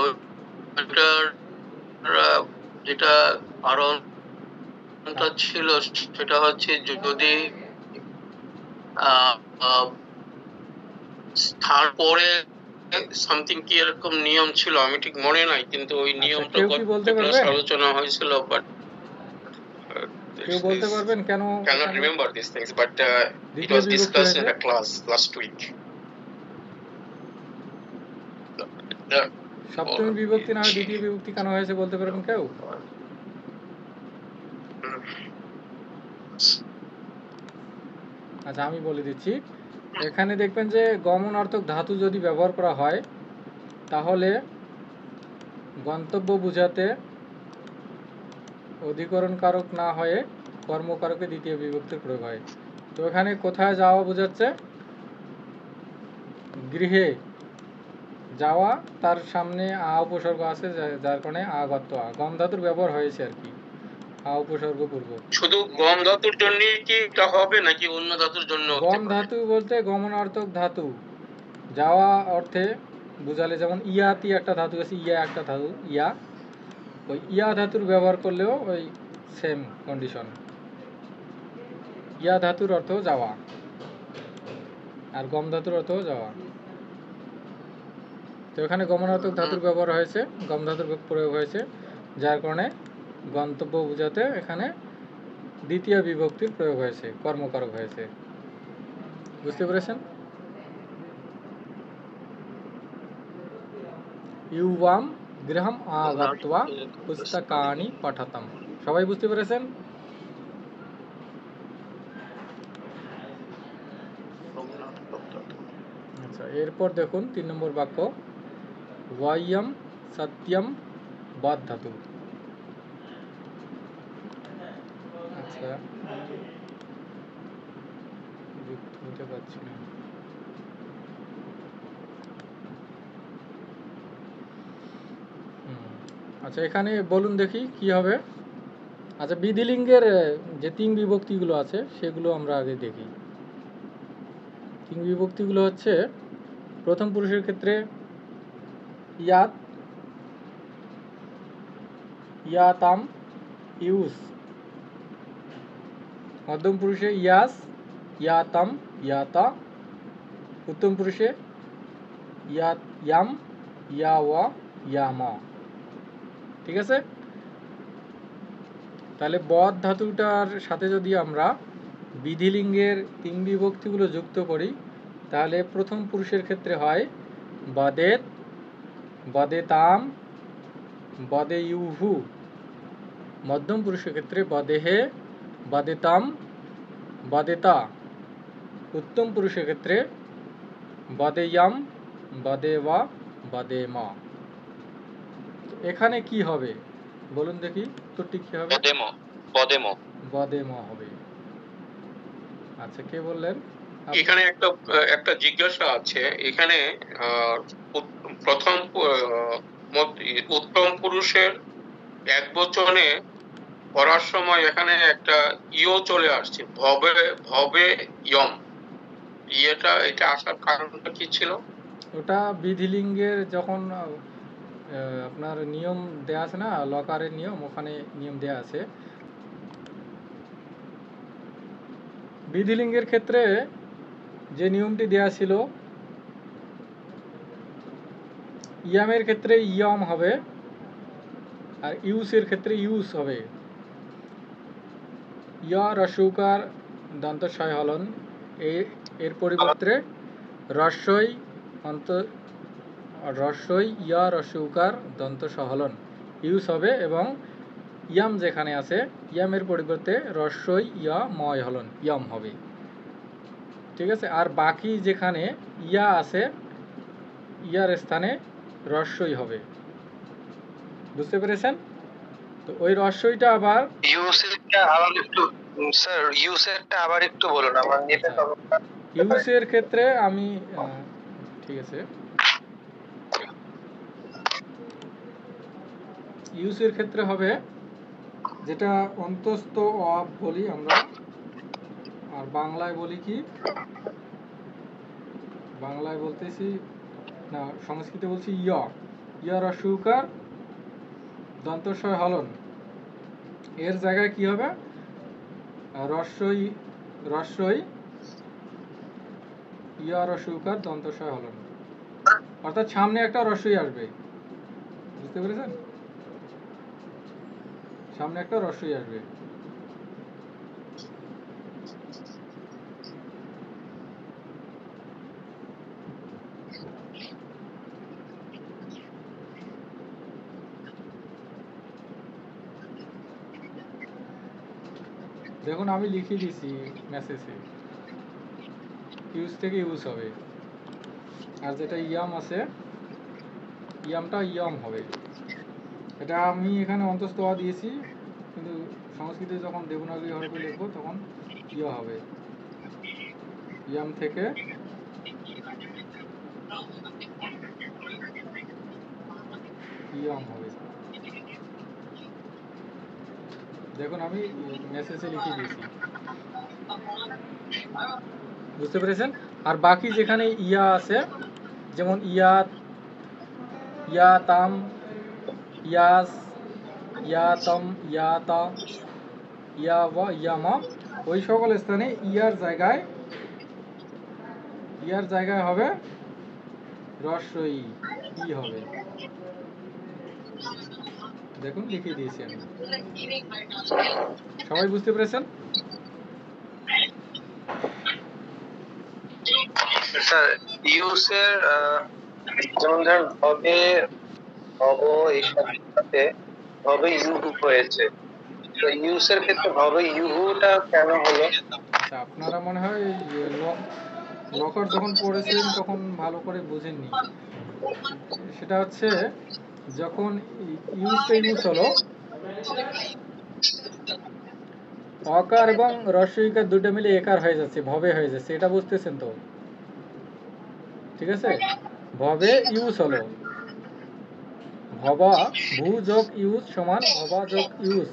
এটার যেটা কারণটা ছিল সেটা হচ্ছে যদি আহ, আহ, স্থান পরে সামথিং কি এরকম নিয়ম ছিল, আমি ঠিক মনে নাই, কিন্তু ওই আচ্ছা, নিয়মটা কেউ কি বলতে গত ক্লাস পারবেন? আলোচনা হয়েছিল, বাট কেউ বলতে পারবেন কেন cannot এখানে remember these things, but it দ্বিতীয় was বিভক্তি discussed in হয়েছে? the class last week. সপ্তমী বিভক্তি না হয় দ্বিতীয় বিভক্তি কেন হয়েছে বলতে পারবেন কেউ? আচ্ছা, আমি বলে দিচ্ছি। এখানে দেখবেন যে গমনার্থক ধাতু যদি ব্যবহার করা হয় তাহলে গন্তব্য বোঝাতে অধিকরণ কারক না হয়ে কর্মকারকে দ্বিতীয় বিভক্তির প্রয়োগ হয়। তো এখানে কোথায় যাওয়া বোঝাচ্ছে? গৃহে যাওয়া, তার সামনে আ উপসর্গ আছে যার কারণে আগত আ, গম ধাতুর ব্যবহার হয়েছে আর কি, আ উপসর্গ পূর্বক। শুধু গম ধাতুর জন্য কি এটা হবে নাকি অন্য ধাতুর জন্য হতে গম পারে? ধাতু বলতে গমনার্থক ধাতু যাওয়া অর্থে বুঝালে, যেমন ইয়াতি একটা ধাতু আছে, ইয়া একটা ধাতু, ইয়া, ওই ইয়া ধাতুর ব্যবহার করলেও ওই সেম কন্ডিশন। ইয়া ধাতুর অর্থ যাওয়া আর গম ধাতুর অর্থ যাওয়া। তো এখানে গমনার্থক ধাতুর ব্যবহার হয়েছে, গম ধাতুর প্রয়োগ হয়েছে, যার কারণে গন্তব্য বোঝাতে এখানে দ্বিতীয় বিভক্তির প্রয়োগ হয়েছে, কর্মকারক হয়েছে। বুঝতে পেরেছেন? ইউবাম গৃহম আগাত্বা পুস্তকানি পাঠাতাম। সবাই বুঝতে পেরেছেন? আচ্ছা, এরপর দেখুন 3 নম্বর বাক্য, ওয়াইয়াম সত্যম বাদ ধাতু। আচ্ছা, যুক্ত হতে পারছি না। আচ্ছা, এখানে বলুন দেখি কি হবে। আচ্ছা, বিধিলিঙ্গের যে 3 বিভক্তিগুলো আছে সেগুলো আমরা আগে দেখি। 3 বিভক্তিগুলো হচ্ছে, প্রথম পুরুষের ক্ষেত্রে ইয়াত, ইয়াতাম, ইউস। মধ্যম পুরুষে ইয়াস, ইয়াতাম, ইয়াতা। উত্তম পুরুষে ইয়াত, ইয়াম, ইয়াওয়া, ইয়ামা। ঠিক আছে? তাহলে বদ ধাতুটার সাথে যদি আমরা বিধিলিঙ্গের 3 বিভক্তিগুলো যুক্ত করি তাহলে প্রথম পুরুষের ক্ষেত্রে হয় বাদেত, বাদেতাম, বাদে ইউহু। মধ্যম পুরুষের ক্ষেত্রে বাদেহে, বাদেতাম, বাদেতা। উত্তম পুরুষের ক্ষেত্রে বাদেয়াম, বাদেওয়া, বাদেমা। এখানে কি হবে বলুন দেখি, উত্তরটি কি হবে? বদেমো বদেমো বাদেমা হবে। আচ্ছা, কে বললেন? এখানে একটা জিজ্ঞাসা আছে। এখানে প্রথম উত্তম পুরুষের এক বচনে পড়ার সময় এখানে একটা ইও চলে আসছে, ভবে ভবে ইয়ম। এটা আসার কারণটা কি ছিল? ওটা বিধিলিঙ্গের যখন আপনার নিয়ম দেয়া আছে না, লকারের নিয়ম, ওখানে নিয়ম দেয়া আছে। বিধিলিঙ্গের ক্ষেত্রে যে নিয়মটি দেয়া ছিল, ইয়ামের ক্ষেত্রে ইয়ম হবে আর ইউসের ক্ষেত্রে ইউস হবে। ইয়া রস্যকার দন্তস্বয় হলন, এর পরিবর্তে রস্যই রস্যই ইয়া রস্যকার দন্ত সহলন ইউস হবে, এবং ইয়াম যেখানে আছে ইয়ামের পরিবর্তে রস্যই ইয়া ময় হলন ইয়াম হবে। ঠিক আছে? আর বাকি যেখানে ইয়া আছে ইয়ার স্থানে রস্যই হবে। বুঝতে পেরেছেন? তো ওই রস্যইটা আবার ইউসেরটা আবার একটু বলুন, আমার নেটে ইউসের ক্ষেত্রে আমি ঠিক আছে, ইউসের ক্ষেত্রে হবে যেটা অন্তস্থ অ বলি আমরা, আর বাংলায় বলি কি, বাংলায় বলতেছি না, সংস্কৃতে বলছি ইয় রস্যউকার দন্তস্বয় হলন। এর জায়গায় কি হবে? রস্যই ইয় রস্যউকার দন্তস্বয় হলন, অর্থাৎ সামনে একটা রস্যই আসবে। বুঝতে পেরেছেন? সামনে একটা রস্যই আসবে। দেখুন আমি লিখে দিছি মেসেজে, ইউজ থেকে ইউজ হবে, আর যেটা ইয়াম আছে ইয়ামটা ইয়ম হবে। এটা আমি এখানে অন্তস্থ অ দিয়েছি, কিন্তু সংস্কৃতে যখন দেবনাগরী হরফে লিখবো তখন ইয় হবে, ইয়াম থেকে ইয়ম হবে। দেখুন আমি মেসেজে লিখে দিয়েছি, বুঝতে পেরেছেন? আর বাকি যেখানে ইয়া আছে, যেমন ইয়াতাম, ইয়াস, ইয়াতম, ইয়াতা, ইয়াওয়া, ইয়ামা, ওই সকল স্থানে ইয়ার জায়গায় হবে রস্যই, ই হবে। দেখুন লিখে দিয়েছি আমি। সবাই বুঝতে পেরেছেন? স্যার ইউসের যেমন ধরেন হবে এই শব্দটাতে হবে ইউহু হয়েছে, তো ইউসের ক্ষেত্রে হবে ইউহুটা কেন হলো? আচ্ছা, আপনারা মনে হয় লকার যখন পড়েছিলেন তখন ভালো করে বুঝেননি। সেটা হচ্ছে যখন ইউজটা ইউজ হলো, অকার এবং রস্যইকার দুটো মিলে একার হয়ে যাচ্ছে, ভবে হয়ে যাচ্ছে, এটা বুঝতেছেন তো? ঠিক আছে, ভবে ইউজ হলো, ভবা, ভূ যোগ ইউজ সমান ভবা যোগ ইউজ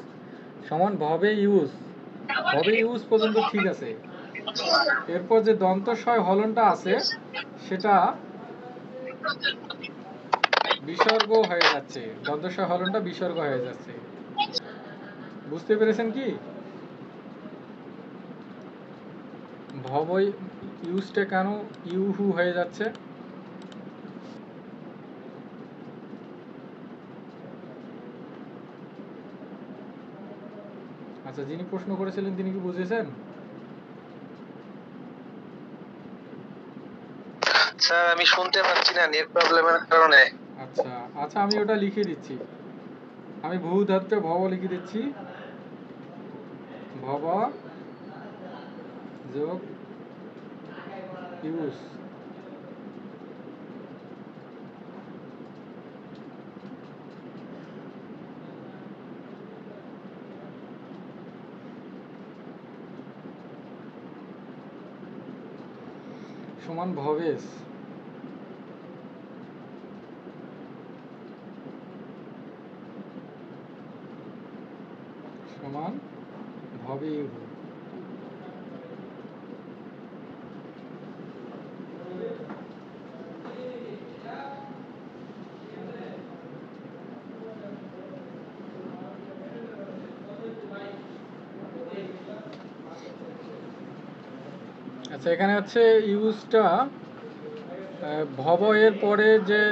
সমান ভবে ইউজ। ভবে ইউজ পর্যন্ত ঠিক আছে। এরপর যে দন্তস্বয় হলনটা আছে সেটা বিসর্গ হয়ে যাচ্ছে, দন্তস্বয় হলনটা বিসর্গ হয়ে যাচ্ছে। বুঝতে পেরেছেন কি? ভব ইউজটা কেন ইউহু হয়ে যাচ্ছে? আচ্ছা, যিনি প্রশ্ন করেছিলেন তিনি কি বুঝেছেন? স্যার আমি শুনতে পাচ্ছি না নেট প্রবলেমের কারণে। আচ্ছা আচ্ছা, আমি ওটা লিখে দিচ্ছি। আমি বহু ধাতুতে ভব লিখে দিচ্ছি, ভব যোগ ইউজ সমান ভবেশ সমান ভবে ইউহু। আচ্ছা, এখানে হচ্ছে ইউজটা ভব এর পরে যে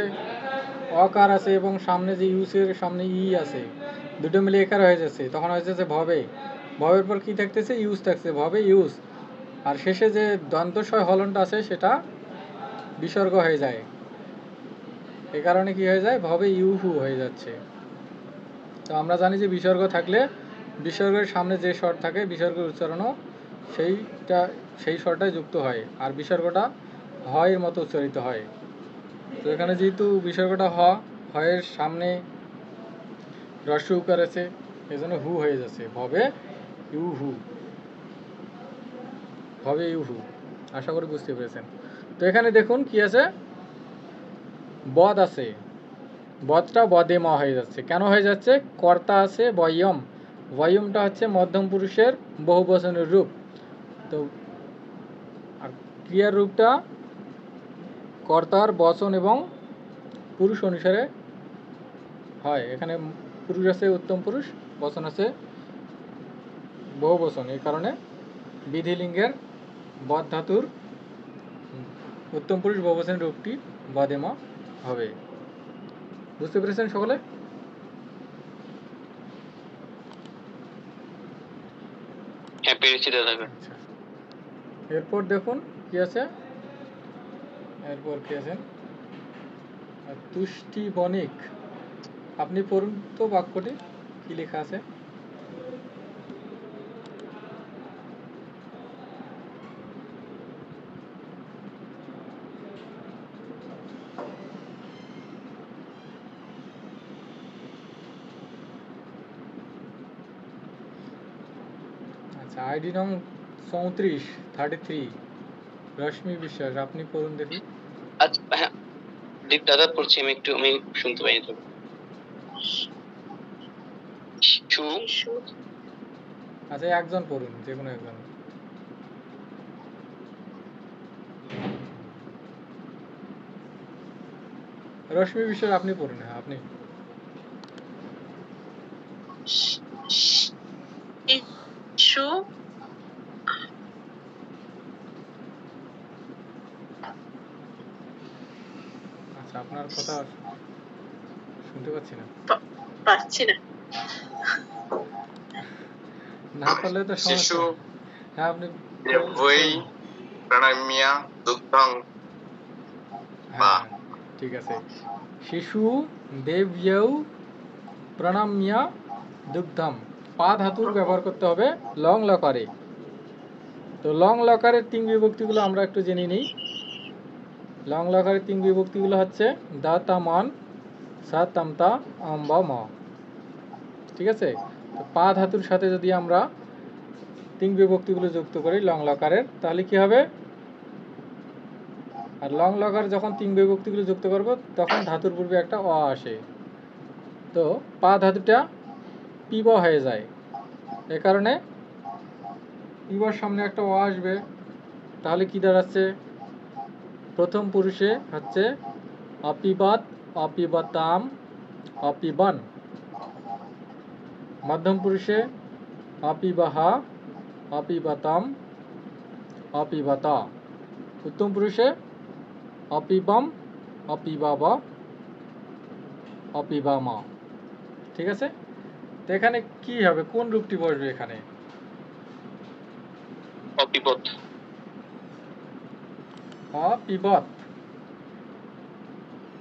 অকার আছে এবং সামনে যে ইউজের সামনে ই আছে, দুটো মিলে একার হয়ে যাচ্ছে, তখন হয়ে যাচ্ছে ভবে। ভবের পর কি থাকতেছে? ইউজ থাকছে, ভবে ইউজ। আর শেষে যে দন্তস্বয় হলনটা আছে সেটা বিসর্গ হয়ে যায়, এ কারণে কি হয়ে যায়? ভবে ইউহু হয়ে যাচ্ছে। তো আমরা জানি যে বিসর্গ থাকলে বিসর্গের সামনে যে স্বর থাকে বিসর্গের উচ্চারণও সেই স্বরটাই যুক্ত হয়, আর বিসর্গটা হয়ের মতো উচ্চারিত হয়। তো এখানে যেহেতু বিসর্গটা হয়ের সামনে রস্য উকার আছে, এজন্য হু হয়ে যাচ্ছে, ভবে ইউহু, ভবে ইউহু। আশা করি বুঝতে পেরেছেন। তো এখানে দেখুন কি আছে, বদ আছে, বদটা বদে ম হয়ে যাচ্ছে। কেন হয়ে যাচ্ছে? কর্তা আছে বয়ম, বয়মটা হচ্ছে মধ্যম পুরুষের বহু বচনের রূপ। তো আর ক্রিয়ার রূপটা কর্তার বচন এবং পুরুষ অনুসারে হয়। এখানে পুরুষ আছে উত্তম পুরুষ, বচন আছে বহু বচন। এই কারণে বিধিলিঙ্গের বদ ধাতুর উত্তম পুরুষ বহুবচনের রূপটি বদেম হবে। বুঝতে পেরেছেন সকলে? হ্যাঁ পেরেছি দাদা। আচ্ছা, এরপর দেখুন কি আছে। এরপর কি আছে? তুষ্টি বণিক। আপনি পড়ুন তো বাক্যটি কি লেখা আছে। আচ্ছা, আইডি নং 34 রশ্মি বিশ্বাস, আপনি পড়ুন দেখি। আচ্ছা হ্যাঁ দাদা পড়ছি, আমি শুনতে পাইনি তো। শিশু আচ্ছা, একজন পড়ুন, যে কোনো একজন। রশ্মি বিশ্বাস আপনি পড়ুন। হ্যাঁ, আপনি। শিশু আচ্ছা, আপনার কথা শুনতে পাচ্ছি না। পাচ্ছি না। না পারলে তো সমস্যা। শিশু হ্যাঁ, আপনি দেবৈ প্রণম্য দুগ্ধং। হ্যাঁ, ঠিক আছে। শিশু দেব্যৌ প্রণম্য দুগ্ধম। পা ধাতুর ব্যবহার করতে হবে লং লকারে। তো লং লকারের তিন বিভক্তিগুলো আমরা একটু জেনে নিই। লং লকারের তিন বিভক্তিগুলো হচ্ছে দা তা মান, সা তামতা আম্বা ম। ঠিক আছে? তো পা ধাতুর সাথে যদি আমরা তিন বিভক্তিগুলো যুক্ত করি লং লকারের, তাহলে কি হবে? আর লং লকার যখন তিন বিভক্তিগুলো যুক্ত করব তখন ধাতুর পূর্বে একটা অ আসে। তো পা ধাতুটা পিব হয়ে যায়। এ কারণে পিবর সামনে একটা অ আসবে। তাহলে কি দাঁড়াচ্ছে? প্রথম পুরুষে হচ্ছে অপিবাত, অপিবতাম, অপিবন। মধ্যম পুরুষে অপিবাহা, অপিবতম, অপিবত। উত্তম পুরুষে অপিবম, অপিবাব, অপিবাম। ঠিক আছে? তো এখানে কি হবে? কোন রূপটি বসবে এখানে? অপিপথ। অপিবত।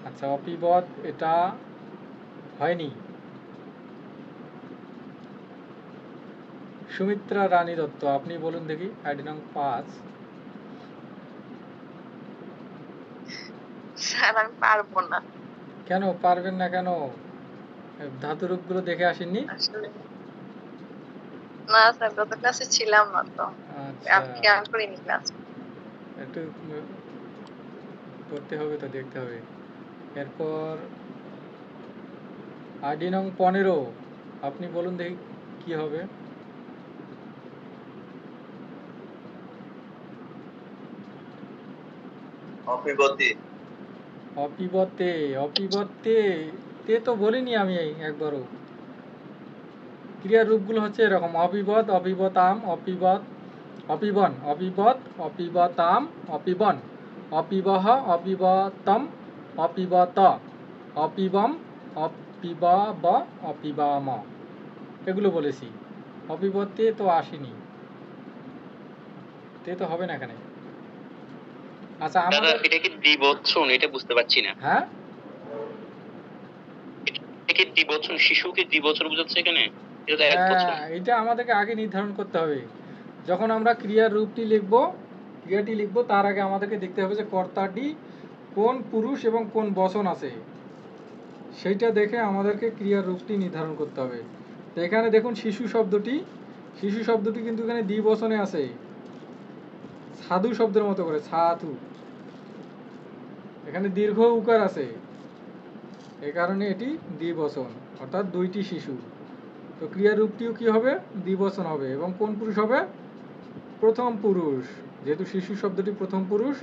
আচ্ছা, অপিবত এটা হয়নি। সুমিত্রা রানী দত্ত, আপনি বলুন দেখি আইডি নং 5। স্যার আমি পারবো না কেন পারবেন না? কেন? ধাতু রূপগুলো দেখে আসেননি? আসলে। না স্যার, গত ক্লাসে ছিলাম না তো, আচ্ছা, আমি খেয়াল করিনি ক্লাস। একটু করতে হবে তো, দেখতে হবে। এরপর আইডি নং 15, আপনি বলুন দেখি কি হবে। অপিবতি। অপিবতে, অপিবতে তে তো বলিনি আমি একবারও। ক্রিয়ার রূপগুলো হচ্ছে এরকম: অপিবত, অপিবতাম, অপিবত, অপিবন, অপিবত, অপিবতাম, অপিবন, অপিবহ, অপিবতম, অপিবত, অপিবম, অপিবাব, অপিবাম। এগুলো বলেছি। অপিবতে তো আসেনি, তে তো হবে না এখানে। আচ্ছা, দাদা আমাদের এটা কি দ্বিবচন? এটা বুঝতে পারছি না। হ্যাঁ, এটা কি দ্বিবচন? শিশুকে দ্বিবচন বোঝাচ্ছে এখানে? এটা তো এক বচন। হ্যাঁ, এটা আমাদেরকে আগে নির্ধারণ করতে হবে। যখন আমরা ক্রিয়ার রূপটি লিখব, ক্রিয়াটি লিখব, তার আগে আমাদেরকে দেখতে হবে যে কর্তাটি কোন পুরুষ এবং কোন বচন আছে, সেইটা দেখে আমাদেরকে ক্রিয়ার রূপটি নির্ধারণ করতে হবে। তো এখানে দেখুন শিশু শব্দটি, শিশু শব্দটি কিন্তু এখানে দ্বিবচনে আছে, সাধু শব্দের মতো করে, সাধু। এখানে দীর্ঘ উকার আছে। এই কারণে এটি দ্বিবচন, অর্থাৎ দুইটি শিশু। তো ক্রিয়ার রূপটিও কি হবে? দ্বিবচন হবে। এবং কোন পুরুষ হবে? প্রথম পুরুষ, যেহেতু শিশু শব্দটি প্রথম পুরুষ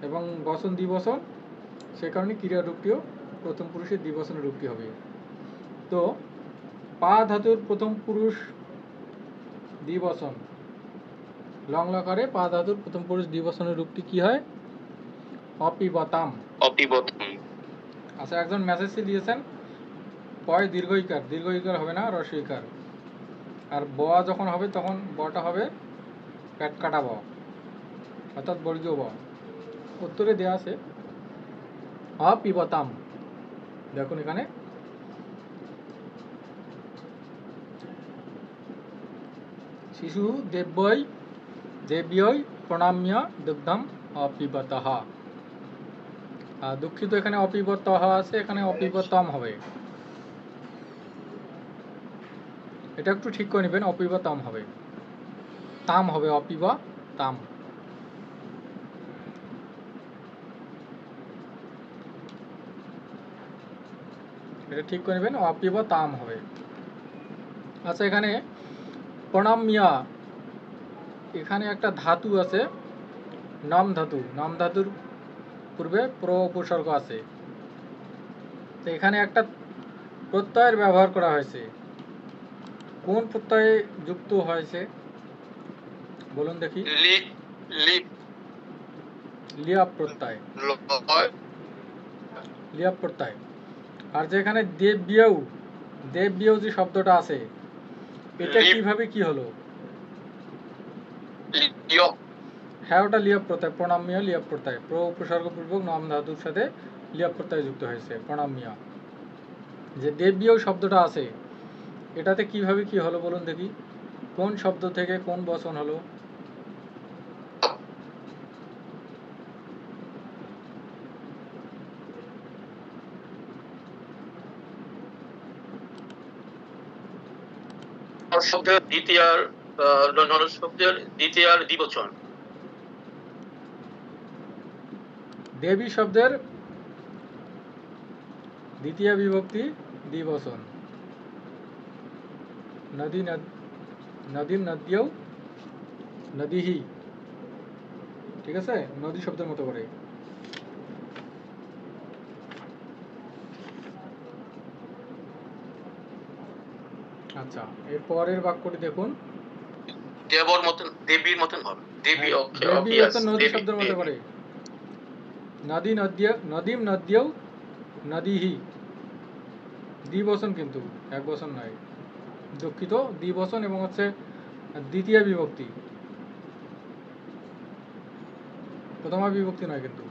এবং বচন দ্বিবচন, সে কারণে ক্রিয়ার রূপটিও প্রথম পুরুষের দ্বিবচনের রূপটি হবে। তো পা ধাতুর প্রথম পুরুষ দ্বিবচন, লং লকারে পা ধাতুর প্রথম পুরুষ দ্বিবচনের রূপটি কি হয়? অপিবতাম। অপিবতম। আচ্ছা, একজন মেসেজ দিয়েছেন পয় দীর্ঘ ইকার, দীর্ঘ ইকার হবে না, হ্রস্ব ইকার। আর ব যখন হবে তখন বটা হবে পেট কাটা ব, অর্থাৎ বর্গীয় ব। উত্তরে দেওয়া আছে অপিবতাম। দেখুন এখানে শিশু দেব্যই দেব্যই প্রণাম্য দুগ্ধম অপিবতঃ। দুঃখিত, এখানে অপিবতঃ আছে, এখানে অপিবতম হবে। এটা একটু ঠিক করে নেবেন, অপিবতম হবে, তাম হবে, অপিবতাম। এটা ঠিক করে নেবেন, অপিবতাম হবে। আচ্ছা, এখানে প্রণাম্য, এখানে একটা ধাতু আছে নাম ধাতু, নাম ধাতুর পূর্বে প্র উপসর্গ আছে। তো এখানে একটা প্রত্যয়ের ব্যবহার করা হয়েছে। কোন প্রত্যয়ে যুক্ত হয়েছে বলুন দেখি? লিপ লিপ লিয়াপ প্রত্যয়, লয় লিয়াপ প্রত্যয়। আর যেখানে দেববিয়ৌ, দেববিয়ৌ যে শব্দটা আছে, এটা লিপ। কিভাবে কি হলো? লিয় হ্যাঁ, ওটা লিয়াপ প্রত্যয়, প্রণাম্য লিয়াপ প্রত্যয়, প্র উপসর্গ পূর্বক নাম ধাতুর সাথে লিয়াপ প্রত্যয় যুক্ত হয়েছে, প্রণাম্য। যে দেববিয়ৌ শব্দটা আছে, এটাতে কিভাবে কি হলো বলুন দেখি? কোন শব্দ থেকে কোন বচন হলো? শব্দের দ্বিতীয়ার শব্দের দ্বিতীয়ার দ্বিবচন। দেবী শব্দের দ্বিতীয় বিভক্তি দ্বিবচন। নদী নদীম নদ্যৌ নদীহি, ঠিক আছে, নদী শব্দের মতো করে। আচ্ছা, এর পরের বাক্যটি দেখুন। দেবর মতন, দেবীর মতন হবে। দেবী দেবী হচ্ছে নদী শব্দের মতো করে। নদী নদ্য, নদীম নদ্যৌ নদীহি, দ্বিবচন কিন্তু এক বচন নয়, দুঃখিত, দ্বিবচন এবং হচ্ছে দ্বিতীয় বিভক্তি, প্রথমা বিভক্তি নয় কিন্তু।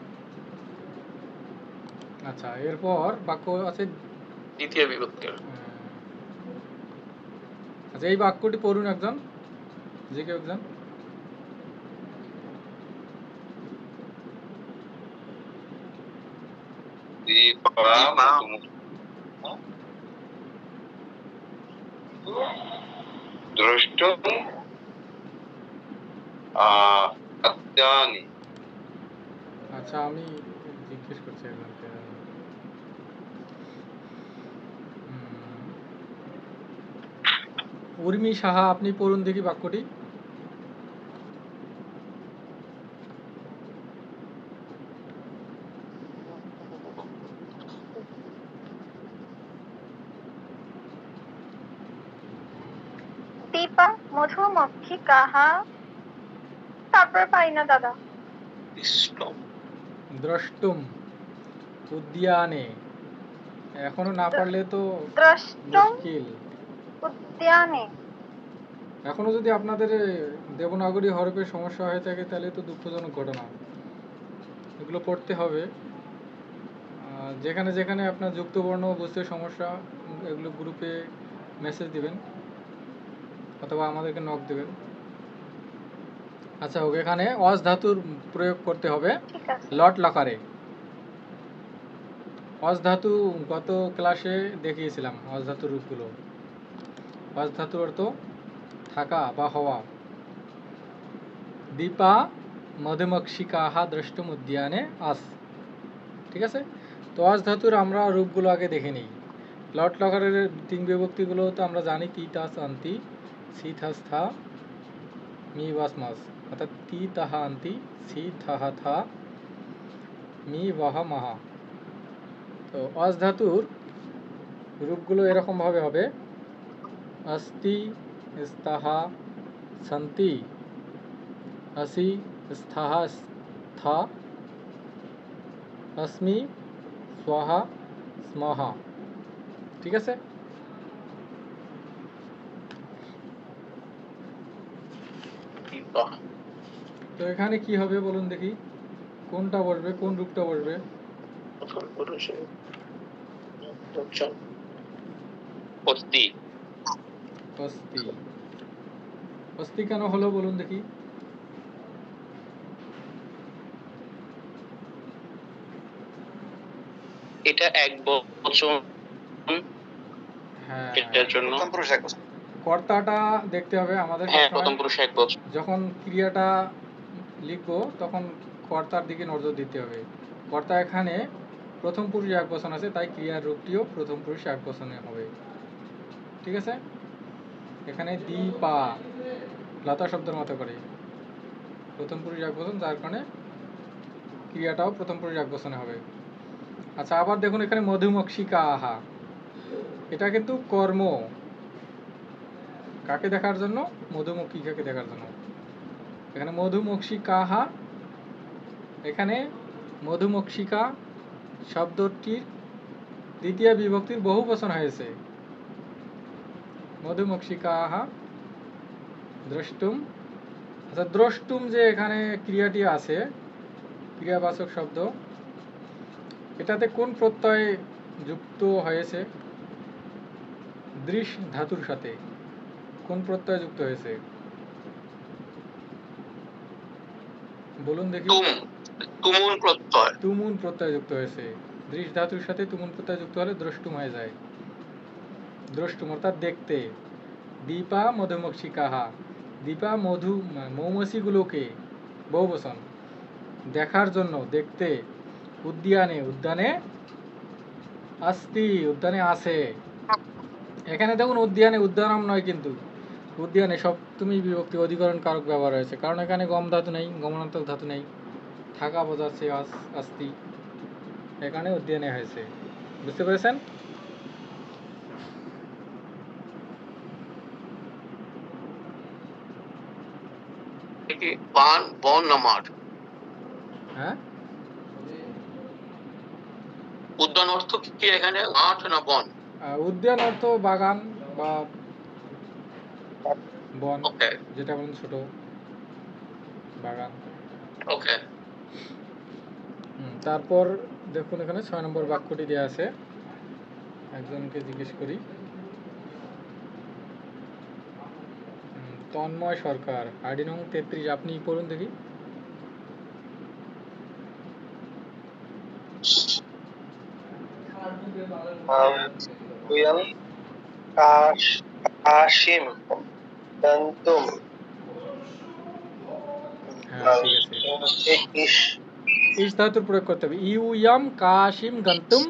আচ্ছা, এরপর বাক্য আছে দ্বিতীয় বিভক্তি। আচ্ছা, এই বাক্যটি পড়ুন একজন, যে কেউ একজন। দ্রষ্টুম আদ্যানি। আচ্ছা, আমি জিজ্ঞেস করছি একজনকে। উর্মি সাহা, আপনি পড়ুন দেখি বাক্যটি। দীপা মধুমক্ষী কাহা, তারপর পাই না দাদা। দ্রষ্টুম উদ্যানে, এখনো না পারলে তো দ্রষ্টুম মুশকিল। উদ্যানে। এখনো যদি আপনাদের দেবনাগরী হরফে সমস্যা হয়ে থাকে তাহলে তো দুঃখজনক ঘটনা, এগুলো পড়তে হবে। যেখানে যেখানে আপনার যুক্তবর্ণ বুঝতে সমস্যা, এগুলো গ্রুপে মেসেজ দিবেন অথবা আমাদেরকে নক দেবেন। আচ্ছা, ওকে, এখানে অজ ধাতুর প্রয়োগ করতে হবে ঠিক আছে। লট লকারে। অজ ধাতু গত ক্লাসে দেখিয়েছিলাম, অজ ধাতুর রূপগুলো। অজ ধাতুর অর্থ থাকা বা হওয়া। দীপা মধুমক্ষিকাহা দ্রষ্টুম উদ্যানে আস, ঠিক আছে। তো আজ ধাতুর আমরা রূপগুলো আগে দেখে নিই। লট লকারের তিন বিভক্তিগুলো তো আমরা জানি, তি তাস আন্তি, সি থাস থা, মি বাস মাস, অর্থাৎ তি তাহা আন্তি, সি থাহা থা, মি বাহা মাহা। তো আজ ধাতুর রূপগুলো এরকম ভাবে হবে: अस्ति, स्तः, सन्ति, असि, स्तः, স্থা, अस्मि, स्वाहा, स्महा। ঠিক আছে? তো এখানে কি হবে বলুন দেখি, কোনটা বসবে, কোন রূপটা বসবে? অস্তি। অস্তি। অস্তি কেন হলো বলুন দেখি? এটা এক বচন, হ্যাঁ, এটার জন্য প্রথম পুরুষ এক বচন। কর্তাটা দেখতে হবে আমাদের হ্যাঁ সবসময়। প্রথম পুরুষ এক বচন। যখন ক্রিয়াটা লিখবো তখন কর্তার দিকে নজর দিতে হবে। কর্তা এখানে প্রথম পুরুষ এক বচন আছে, তাই ক্রিয়ার রূপটিও প্রথম পুরুষ এক বচনে হবে। ঠিক আছে? এখানে দীপা লতা শব্দের মতো করে প্রথম পুরুষ এক বচন, যার কারণে ক্রিয়াটাও প্রথম পুরুষ এক বচনে হবে। আচ্ছা, আবার দেখুন এখানে মধুমক্ষিকা আহা, এটা কিন্তু কর্ম। কাকে দেখার জন্য? মধুমক্ষিকাকে দেখার জন্য। এখানে মধুমক্ষিকাহা, এখানে মধুমক্ষিকা শব্দটির দ্বিতীয় বিভক্তির বহু বচন হয়েছে। মধুমক্ষিকাহা দ্রষ্টুম। আচ্ছা, দ্রষ্টুম যে এখানে ক্রিয়াটি আছে, ক্রিয়াবাচক শব্দ, এটাতে কোন প্রত্যয় যুক্ত হয়েছে? দৃশ ধাতুর সাথে কোন প্রত্যয় যুক্ত হয়েছে বলুন দেখি? তুমুন প্রত্যয়। তুমুন প্রত্যয় যুক্ত হয়েছে। দৃশ ধাতুর সাথে তুমুন প্রত্যয় যুক্ত হলে দ্রষ্টুম হয়ে যায়। দ্রষ্টুম অর্থাৎ দেখতে। দীপা মধুমক্ষিকাহা, দীপা মৌমাছিগুলোকে, বহুবচন, দেখার জন্য, দেখতে। উদ্যানে, উদ্যানে अस्ति, উদ্যানে আছে। এখানে দেখুন উদ্যানে উদ্যানম নয়, কিন্তু উদ্যানে সপ্তমী বিভক্তি অধিকরণ কারক ব্যবহার হয়েছে, কারণ এখানে গম ধাতু নেই, গমনান্তক ধাতু নেই, থাকা বোঝাচ্ছে अस्ति, এখানে উদ্যানে হয়েছে। বুঝতে পেরেছেন? পান বন না মাঠ? হ্যাঁ, উদ্যান অর্থ কি এখানে মাঠ না বন? উদ্যান অর্থ বাগান বা বন, ওকে যেটা বলেন ছোট বাগান। ওকে। তারপর দেখুন এখানে 6 নম্বর বাক্যটি দেওয়া আছে, একজনকে জিজ্ঞেস করি। তন্ময় সরকার, আইডি নং 33, আপনি পড়ুন দেখি। কাশিম গন্তুম। হ্যাঁ, ঠিক আছে। ইস ধাতুর প্রয়োগ করতে হবে। ইউয়াম কাশিম গন্তুম,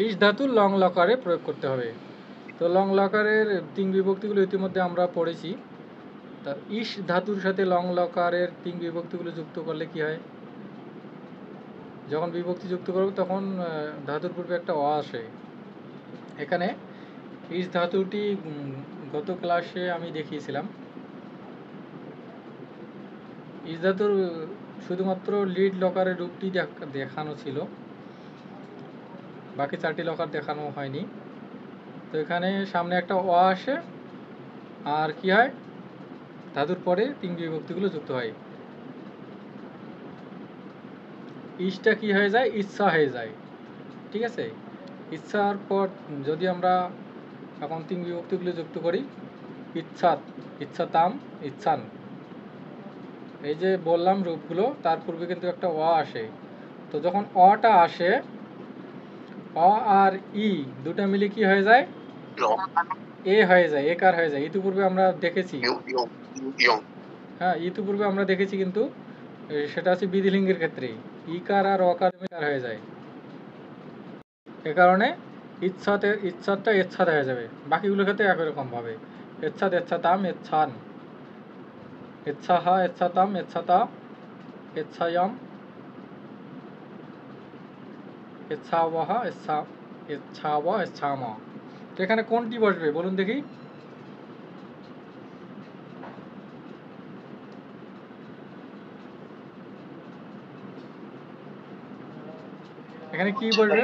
ইস ধাতু লং লকারে প্রয়োগ করতে হবে। তো লং লকারের তিন বিভক্তিগুলো ইতিমধ্যে আমরা পড়েছি। তা ইস ধাতুর সাথে লং লকারের তিন বিভক্তিগুলো যুক্ত করলে কি হয়? যখন বিভক্তি যুক্ত করব তখন ধাতুর পূর্বে একটা অ আসে। এখানে ইস ধাতুটি গত ক্লাসে আমি দেখিয়েছিলাম। ইস ধাতুর শুধুমাত্র লিড লকারের রূপটি দেখানো ছিল, বাকি 4টি লকার দেখানো হয়নি। তো এখানে সামনে একটা অ আসে, আর কি হয়? ধাতুর পরে তিন বিভক্তিগুলো যুক্ত হয়। ইসটা কি হয়ে যায়? ইচ্ছা হয়ে যায়। ঠিক আছে? ইচ্ছার পর যদি আমরা এখন তিন বিভক্তিগুলো যুক্ত করি, ইচ্ছাত, ইচ্ছাতাম, ইচ্ছান, এই যে বললাম রূপগুলো, তার পূর্বে কিন্তু একটা অ আসে। তো যখন অটা আসে, অ আর ই দুটা মিলে কি হয়ে যায়? এ হয়ে যায়, একার হয়ে যায়। ইতিপূর্বে আমরা দেখেছি। হ্যাঁ, ইতিপূর্বে আমরা দেখেছি, কিন্তু সেটা হচ্ছে বিধিলিঙ্গের ক্ষেত্রে ইকার আর অকার মিকার হয়ে যায়। এ কারণে ইচ্ছাটা এচ্ছাদ হয়ে যাবে। বাকিগুলোর ক্ষেত্রে একই রকম ভাবে এচ্ছাদ এচ্ছাতাম এচ্ছান, এচ্ছাহা এচ্ছাতাম এচ্ছাতা এচ্ছায়াম এচ্ছাওয়াহা এচ্ছাওয়া এচ্ছামা। তো এখানে কোনটি বসবে বলুন দেখি? এখানে কি বসবে?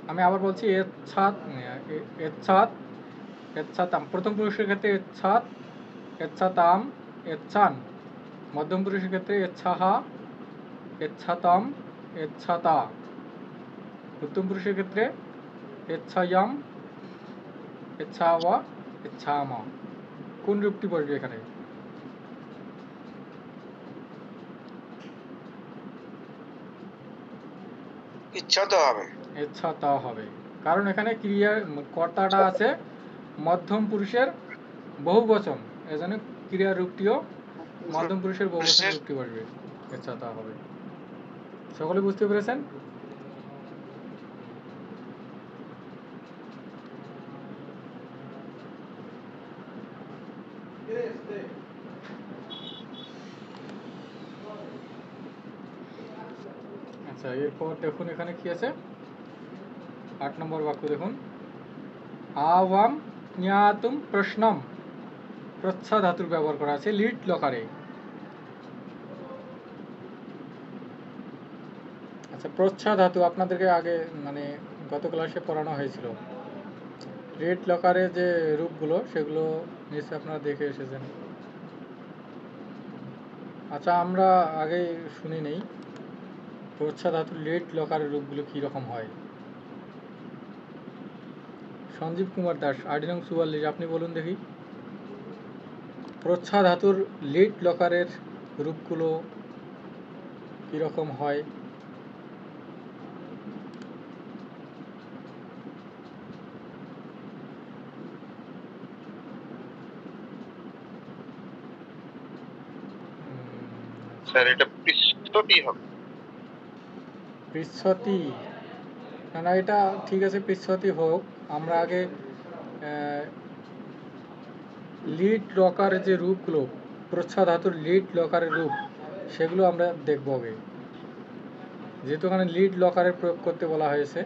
আমি আবার বলছি এচ্ছাত এচ্ছাতাম। প্রথম পুরুষের ক্ষেত্রে এচ্ছাত এচ্ছাতাম এচ্ছান। মধ্যম পুরুষের ক্ষেত্রে এচ্ছাহা এচ্ছাতাম এচ্ছাতা। উত্তম পুরুষের ক্ষেত্রে এচ্ছায়াম এচ্ছাওয়া এচ্ছামা। কোন রূপটি বসবে এখানে? ইচ্ছা তো হবে, এচ্ছাতা হবে, কারণ এখানে কর্তাটা আছে মধ্যম পুরুষের বহুবচন, এজন্য ক্রিয়ার রূপটিও মধ্যম পুরুষের বহুবচন রূপটি বসবে, এচ্ছাতা হবে। সকলে বুঝতে পেরেছেন? আচ্ছা, এরপর দেখুন এখানে কি আছে, 8 নম্বর বাক্য দেখুন। আওয়াম জ্ঞাতুম প্রশ্নম, প্রচ্ছা ধাতুর ব্যবহার করা আছে লিট লকারে। আচ্ছা, প্রচ্ছা ধাতু আপনাদেরকে আগে মানে গত ক্লাসে পড়ানো হয়েছিল। লিট লকারে যে রূপগুলো সেগুলো নিশ্চয়ই আপনারা দেখে এসেছেন। আচ্ছা, আমরা আগে শুনি নেই প্রচ্ছা ধাতুর লিট লকারের রূপগুলো কি রকম হয়। সঞ্জীব কুমার দাস, আইডি নং 44, আপনি বলুন দেখি প্রচ্ছা ধাতুর লিট লকারের রূপগুলো কীরকম হয়। স্যার এটা পৃষ্ঠটি হবে। পৃচ্ছতি না, এটা ঠিক আছে, পৃচ্ছতি হোক। আমরা আগে লিড লকারের যে রূপগুলো, প্রচ্ছা ধাতুর লিড লকারের রূপ, সেগুলো আমরা দেখব আগে, যেহেতু এখানে লিড লকারের প্রয়োগ করতে বলা হয়েছে।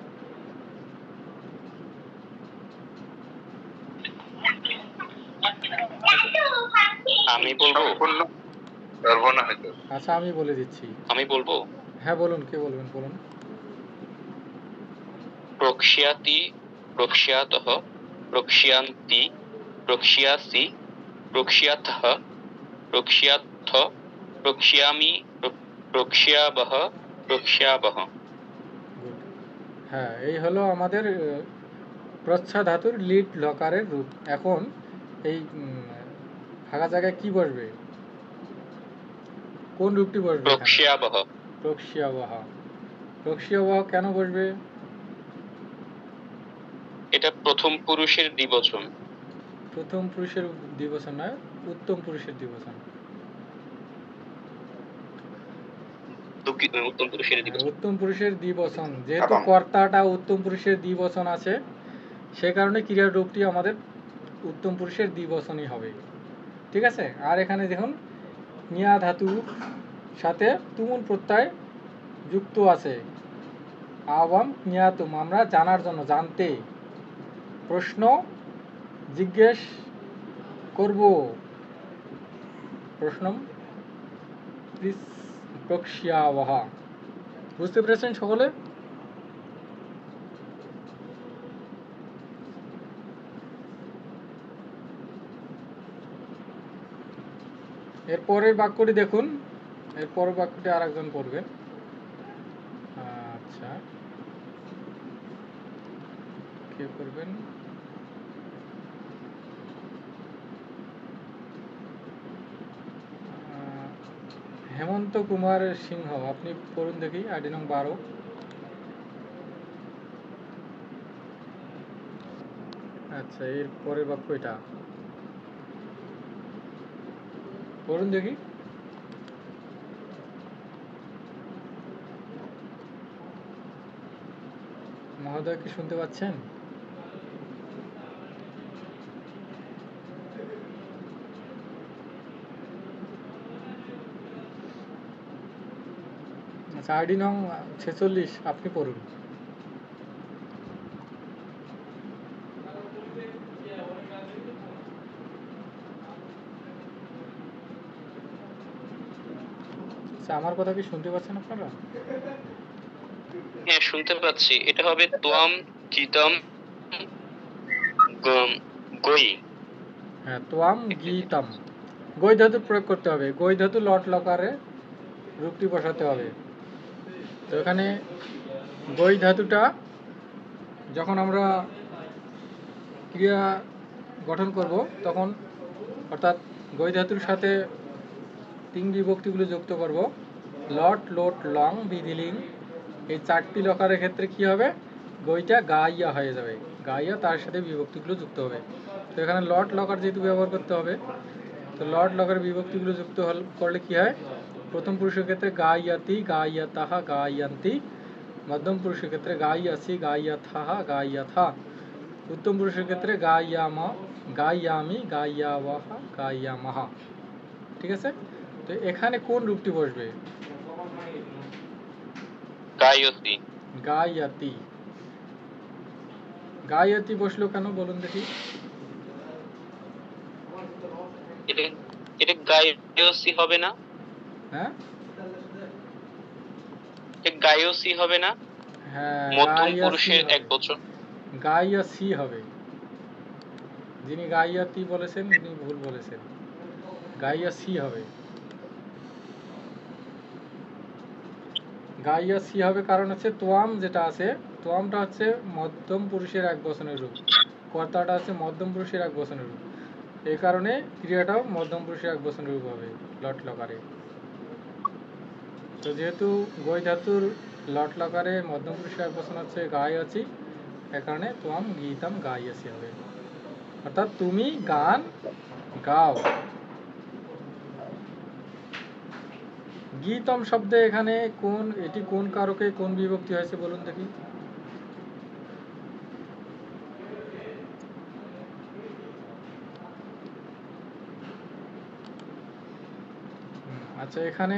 আমি বলবো, পারবো না হয়তো। আচ্ছা, আমি বলে দিচ্ছি। আমি বলবো। হ্যাঁ বলুন, কে বলবেন বলুন। প্রক্ষ্যাতি, প্রক্ষ্যাতঃ, প্রক্ষ্যান্তি, প্রক্ষ্যাসি, প্রক্ষ্যাতঃ, প্রক্ষ্যাথ, প্রক্ষ্যামি, প্রক্ষ্যাবহ, প্রক্ষ্যাবহ। হ্যাঁ, এই হলো আমাদের প্রচ্ছা ধাতুর লিড লকারের রূপ। এখন এই ফাঁকা জায়গায় কি বসবে, কোন রূপটি বসবে? প্রক্ষ্যাবহ। প্রক্ষ্যাবহ। প্রক্ষ্যাবহ কেন বসবে? এটা প্রথম পুরুষের দ্বিবচন। প্রথম পুরুষের দ্বিবচন নয়, উত্তম পুরুষের দ্বিবচন। উত্তম পুরুষের দ্বিবচন। উত্তম পুরুষের দ্বিবচন, যেহেতু কর্তাটা উত্তম পুরুষের দ্বিবচন আছে, সে কারণে ক্রিয়ার রূপটি আমাদের উত্তম পুরুষের দ্বিবচনই হবে। ঠিক আছে। আর এখানে দেখুন নিয়া ধাতুর সাথে তুমুল প্রত্যয় যুক্ত আছে। আওয়াম নিয়াতুম, আমরা জানার জন্য, জানতে, প্রশ্ন জিজ্ঞেস করব, প্রশ্নম প্রক্ষ্যাবহা। বুঝতে পেরেছেন সকলে? এরপরের বাক্যটি দেখুন, এরপরের বাক্যটি আর একজন পড়বেন। আচ্ছা, কে করবেন? হেমন্ত কুমার সিংহ, আপনি পড়ুন দেখি, আইডি নং 12। আচ্ছা, এর পরের বাক্য এটা পড়ুন দেখি। মহোদয় কি শুনতে পাচ্ছেন? আচ্ছা, আইডি নং 46 আপনি পড়ুন। আচ্ছা, আমার কথা কি শুনতে পাচ্ছেন আপনারা? হ্যাঁ শুনতে পাচ্ছি। এটা হবে তোয়াম গীতম গই। হ্যাঁ, তোয়াম গীতম। গই ধাতু প্রয়োগ করতে হবে। গই ধাতু লট লকারে রূপটি বসাতে হবে। তো এখানে গই ধাতুটা যখন আমরা ক্রিয়া গঠন করব তখন, অর্থাৎ গই ধাতুর সাথে তিন বিভক্তিগুলো যুক্ত করব, লট লোট লং বিধিলিং, এই চারটি লকারের ক্ষেত্রে কি হবে, গইটা গাইয়া হয়ে যাবে। গাইয়া তার সাথে বিভক্তিগুলো যুক্ত হবে। তো এখানে লট লকার যেহেতু ব্যবহার করতে হবে, তো লট লকার বিভক্তিগুলো যুক্ত করলে কি হয়, প্রথম পুরুষের ক্ষেত্রে গাইয়াতি গাইয়াতাহা গাইয়ান্তি, মধ্যম পুরুষের ক্ষেত্রে গাইয়াসি গাইয়াথাহা গাইয়াথা, উত্তম পুরুষের ক্ষেত্রে গাইয়ামা গাইয়ামি গাইয়াওয়াহা গাইয়ামাহা। ঠিক আছে? তো এখানে কোন রূপটি বসবে? গায়তি। গাইয়াতি। গাইয়াতি বসলো কেন বলুন দেখি? এটা গায়সি হবে না? হ্যাঁ এটা গায়সি হবে না? হ্যাঁ, মধ্যম পুরুষের এক বচন। গাইয়াসি হবে। যিনি গাইয়াতি বলেছেন তিনি ভুল বলেছেন, গাইয়াসি হবে। গাইয়াসি হবে কারণ হচ্ছে তোয়াম যেটা আছে, তোয়ামটা হচ্ছে মধ্যম পুরুষের এক বচনের রূপ, কর্তাটা আছে মধ্যম পুরুষের এক বচনের রূপ, এই কারণে ক্রিয়াটাও মধ্যম পুরুষের এক বচনের রূপ হবে লট লকারে। তো যেহেতু গই ধাতুর লট লকারে মধ্যম পুরুষের এক বচন হচ্ছে গাইয়াছি, এ কারণে তোয়াম গীতম গাইয়াসি হবে, অর্থাৎ তুমি গান গাও। গীতম শব্দে এখানে এটি কোন কারকে কোন বিভক্তি হয়েছে বলুন দেখি? আচ্ছা, এখানে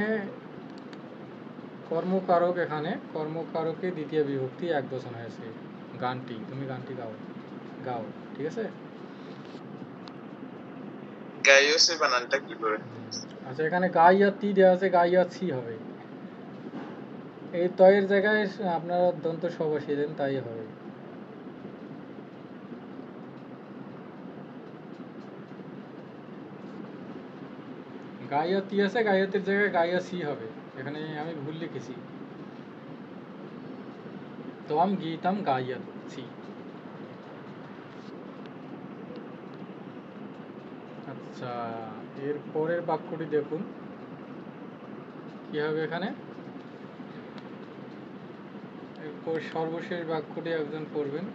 কর্মকারক, এখানে কর্মকারকে দ্বিতীয় বিভক্তি এক বচন হয়েছে, গানটি, তুমি গানটি গাও গাও। ঠিক আছে? গায়সি বানানটা কি করে? আচ্ছা, এখানে গাইয়াতি দেওয়া আছে, গাইয়াছি হবে। এই তয়ের জায়গায় আপনারা দন্ত স বসিয়ে দেন, তাই হবে। গাইয়াতি আছে, গাইয়াতির জায়গায় গাইয়াছি হবে, এখানে আমি ভুল লিখেছি। তোয়াম গীতম গাইয়াছি। আচ্ছা, এর পরের বাক্যটি দেখুন কি হবে এখানে। এরপর সর্বশেষ বাক্যটি একজন পড়বেন,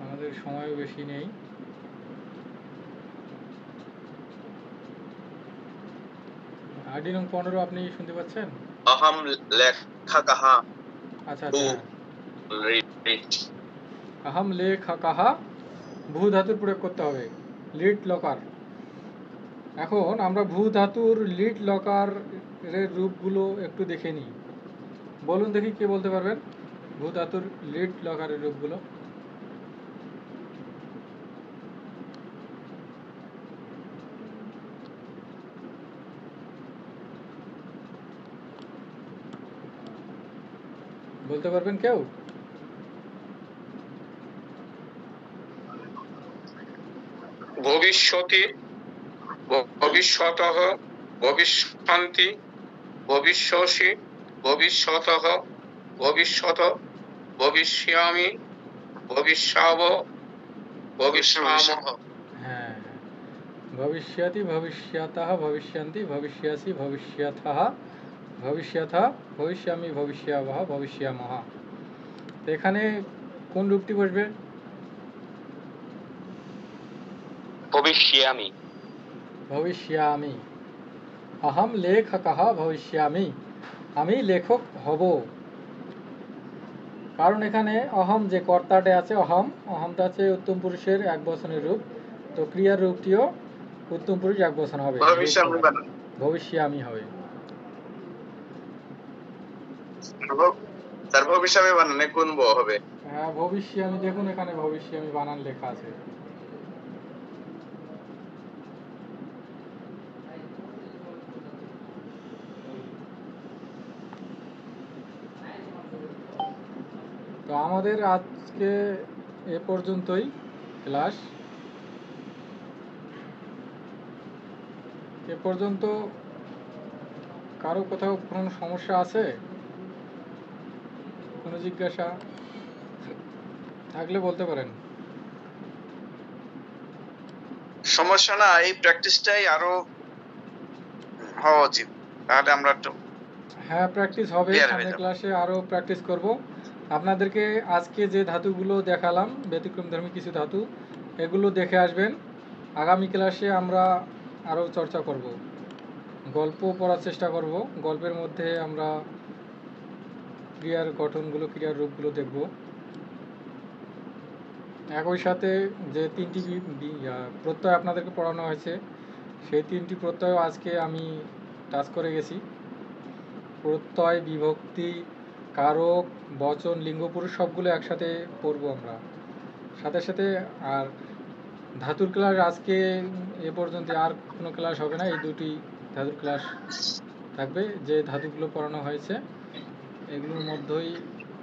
আমাদের সময়ও বেশি নেই। আইডি নং 15 আপনি শুনতে পাচ্ছেন? अहम लेखकः আচ্ছা भू আচ্ছা, रीड আহম লেখকাহা, ভূ ধাতুর প্রয়োগ করতে হবে, লিট লকার। এখন আমরা ভূ ধাতুর লিট লকারের রূপগুলো একটু দেখে নিই। বলুন দেখি, কে বলতে পারবেন ভূ ধাতুর লিট লকারের রূপগুলো? বলতে পারবেন কেউ? ভবিষ্যতি, ভবিষ্যতঃ, ভবিষ্যন্তি, ভবিষ্যসি, ভবিষ্যতঃ, ভবিষ্যত, ভবিষ্যামি, ভবিষ্যাব, ভবিষ্যামহ। হ্যাঁ, ভবিষ্যতি ভবিষ্যতঃ ভবিষ্যন্তি ভবিষ্যসি ভবিষ্যথঃ ভবিষ্যথ ভবিষ্যামি ভবিষ্যাবহ ভবিষ্যামহ। তো এখানে কোন রূপটি বসবে? ভবিষ্যামি। ভবিষ্যামি। অহম লেখকः ভবিষ্যামি, আমি লেখক হব। কারণ এখানে অহম যে কর্তাটা আছে, অহমটা আছে উত্তম পুরুষের এক বচনের রূপ, তো ক্রিয়ার রূপটিও উত্তম পুরুষ এক বচন হবে, ভবিষ্যামি বানান। ভবিষ্যামি হবে। তার ভবিষ্যামি বানানে কোন ব হবে? হ্যাঁ, ভবিষ্যামি, দেখুন এখানে ভবিষ্যামি বানান লেখা আছে। তো আমাদের আজকে এ পর্যন্তই ক্লাস। এ পর্যন্ত কারো কোথাও কোনো সমস্যা আছে, কোনো জিজ্ঞাসা থাকলে বলতে পারেন। সমস্যা না, এই প্র্যাকটিসটাই আরো হওয়া উচিত, তাহলে আমরা একটু হ্যাঁ, প্র্যাকটিস হবে, Clear হয়ে সামনের যাবে। ক্লাসে আরও প্র্যাকটিস করব। আপনাদেরকে আজকে যে ধাতুগুলো দেখালাম, ব্যতিক্রমধর্মী কিছু ধাতু, এগুলো দেখে আসবেন। আগামী ক্লাসে আমরা আরও চর্চা করব, গল্প পড়ার চেষ্টা করব। গল্পের মধ্যে আমরা ক্রিয়ার গঠনগুলো, ক্রিয়ার রূপগুলো দেখব। একই সাথে যে তিনটি প্রত্যয় আপনাদেরকে পড়ানো হয়েছে, সেই তিনটি প্রত্যয় আজকে আমি টাচ করে গেছি। প্রত্যয়, বিভক্তি, কারক, বচন, লিঙ্গ, পুরুষ সবগুলো একসাথে পড়বো আমরা। সাথে সাথে আর ধাতুর ক্লাস আজকে এ পর্যন্ত, আর কোনো ক্লাস হবে না, এই দুটি ধাতুর ক্লাস থাকবে। যে ধাতুগুলো পড়ানো হয়েছে এগুলোর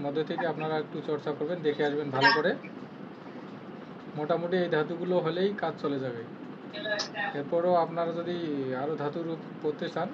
মধ্যে থেকে আপনারা একটু চর্চা করবেন, দেখে আসবেন ভালো করে। মোটামুটি এই ধাতুগুলো হলেই কাজ চলে যাবে। এরপরও আপনারা যদি আরও ধাতুর রূপ করতে চান,